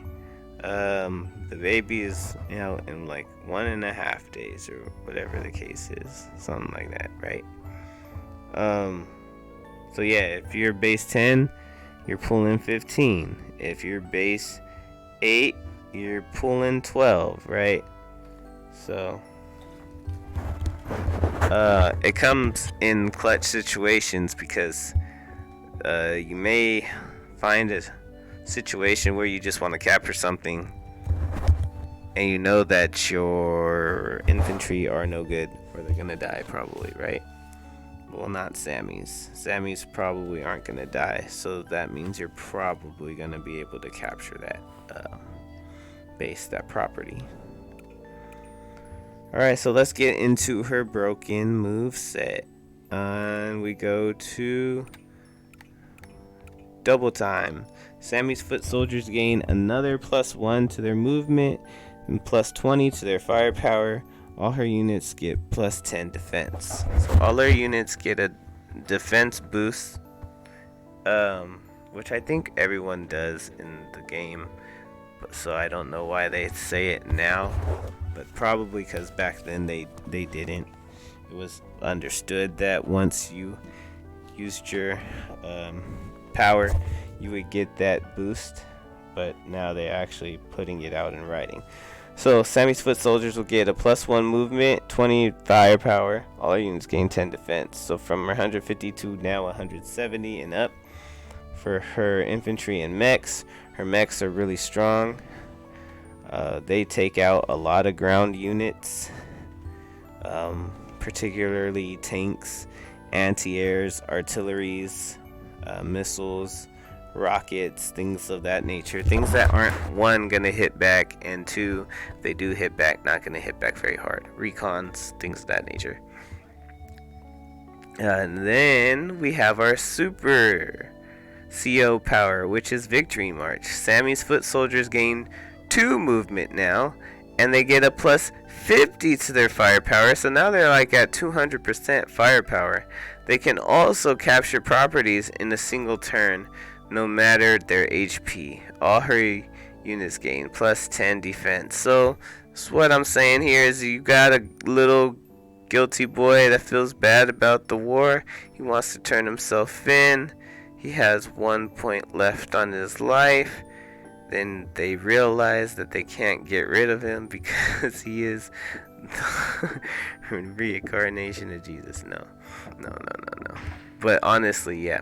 The baby is out in like 1.5 days, or whatever the case is, something like that, right? So yeah, if you're base 10, you're pulling 15. If you're base 8, you're pulling 12, right? So it comes in clutch situations because you may find a situation where you just want to capture something and you know that your infantry are no good, or they're gonna die probably, right? Well, not Sammy's. Sammy's probably aren't gonna die, so that means you're probably gonna be able to capture that base, that property. Alright, so let's get into her broken move set. And we go to double time. Sammy's foot soldiers gain another +1 to their movement and +20 to their firepower. All her units get +10 defense. So all her units get a defense boost, which I think everyone does in the game. So I don't know why they say it now, but probably because back then they didn't. It was understood that once you used your power, you would get that boost, but now they're actually putting it out in writing. So Sammy's foot soldiers will get a +1 movement, 20 firepower. All our units gain 10 defense. So from 150 to now 170 and up. For her infantry and mechs, her mechs are really strong. They take out a lot of ground units, particularly tanks, anti-airs, artilleries, missiles, rockets, things of that nature. Things that aren't, one, gonna hit back, and two, if they do hit back, not gonna hit back very hard. Recons, things of that nature. And then we have our super CO power, which is Victory March. Sammy's foot soldiers gain 2 movement now, and they get a +50 to their firepower, so now they're like at 200% firepower. They can also capture properties in a single turn, no matter their HP. All her units gain +10 defense. So what I'm saying here is you got a little guilty boy that feels bad about the war. He wants to turn himself in. He has 1 point left on his life. Then they realize that they can't get rid of him because he is the reincarnation of Jesus. No. But honestly, yeah.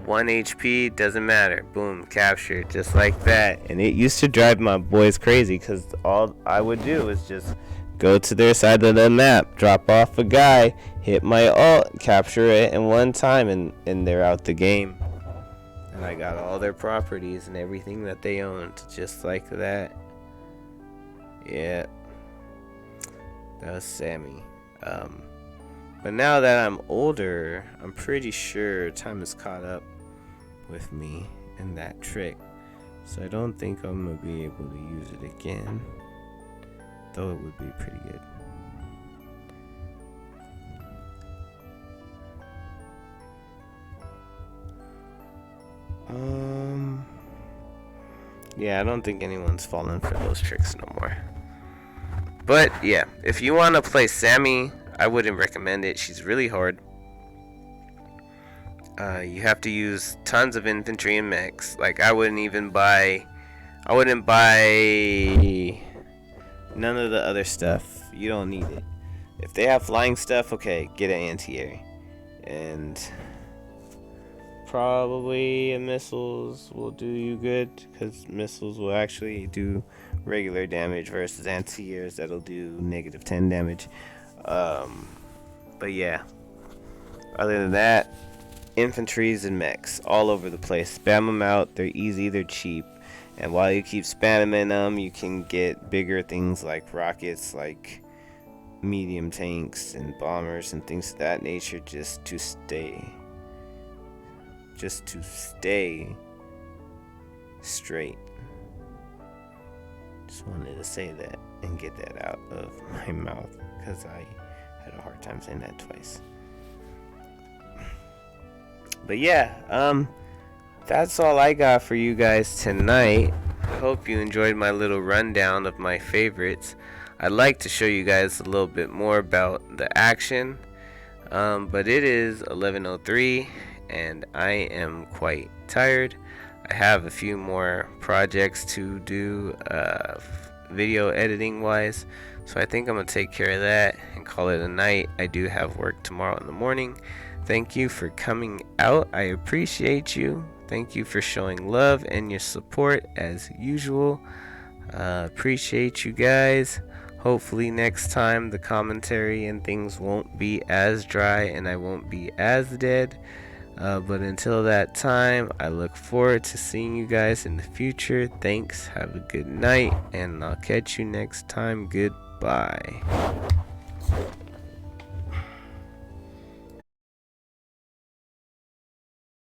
1 HP, doesn't matter. Boom, captured, just like that. And it used to drive my boys crazy because all I would do is just go to their side of the map, drop off a guy, hit my ult, capture it in one time, and they're out the game. And I got all their properties and everything that they owned, just like that. Yeah, that was Sammy. But now that I'm older, I'm pretty sure time has caught up with me in that trick. So I don't think I'm gonna be able to use it again, though it would be pretty good. Yeah, I don't think anyone's fallen for those tricks no more. But yeah, if you want to play Sammy, I wouldn't recommend it. She's really hard. You have to use tons of infantry and mechs. Like I wouldn't buy none of the other stuff. You don't need it. If they have flying stuff, okay, get an anti-air. And probably missiles will do you good, because missiles will actually do regular damage versus anti-airs that'll do -10 damage. But yeah, other than that, infantries and mechs all over the place. Spam them out. They're easy, they're cheap, and while you keep spamming them, you can get bigger things like rockets, like medium tanks and bombers and things of that nature, just to stay straight. Just wanted to say that and get that out of my mouth, because I had a hard time saying that twice. But yeah, that's all I got for you guys tonight. I hope you enjoyed my little rundown of my favorites. I'd like to show you guys a little bit more about the action, but it is 11:03 and I am quite tired. I have a few more projects to do, video editing wise, so I think I'm gonna take care of that and call it a night. I do have work tomorrow in the morning. Thank you for coming out. I appreciate you. Thank you for showing love and your support as usual. Appreciate you guys. Hopefully next time the commentary and things won't be as dry and I won't be as dead. But until that time, I look forward to seeing you guys in the future. Thanks. Have a good night, and I'll catch you next time. Goodbye.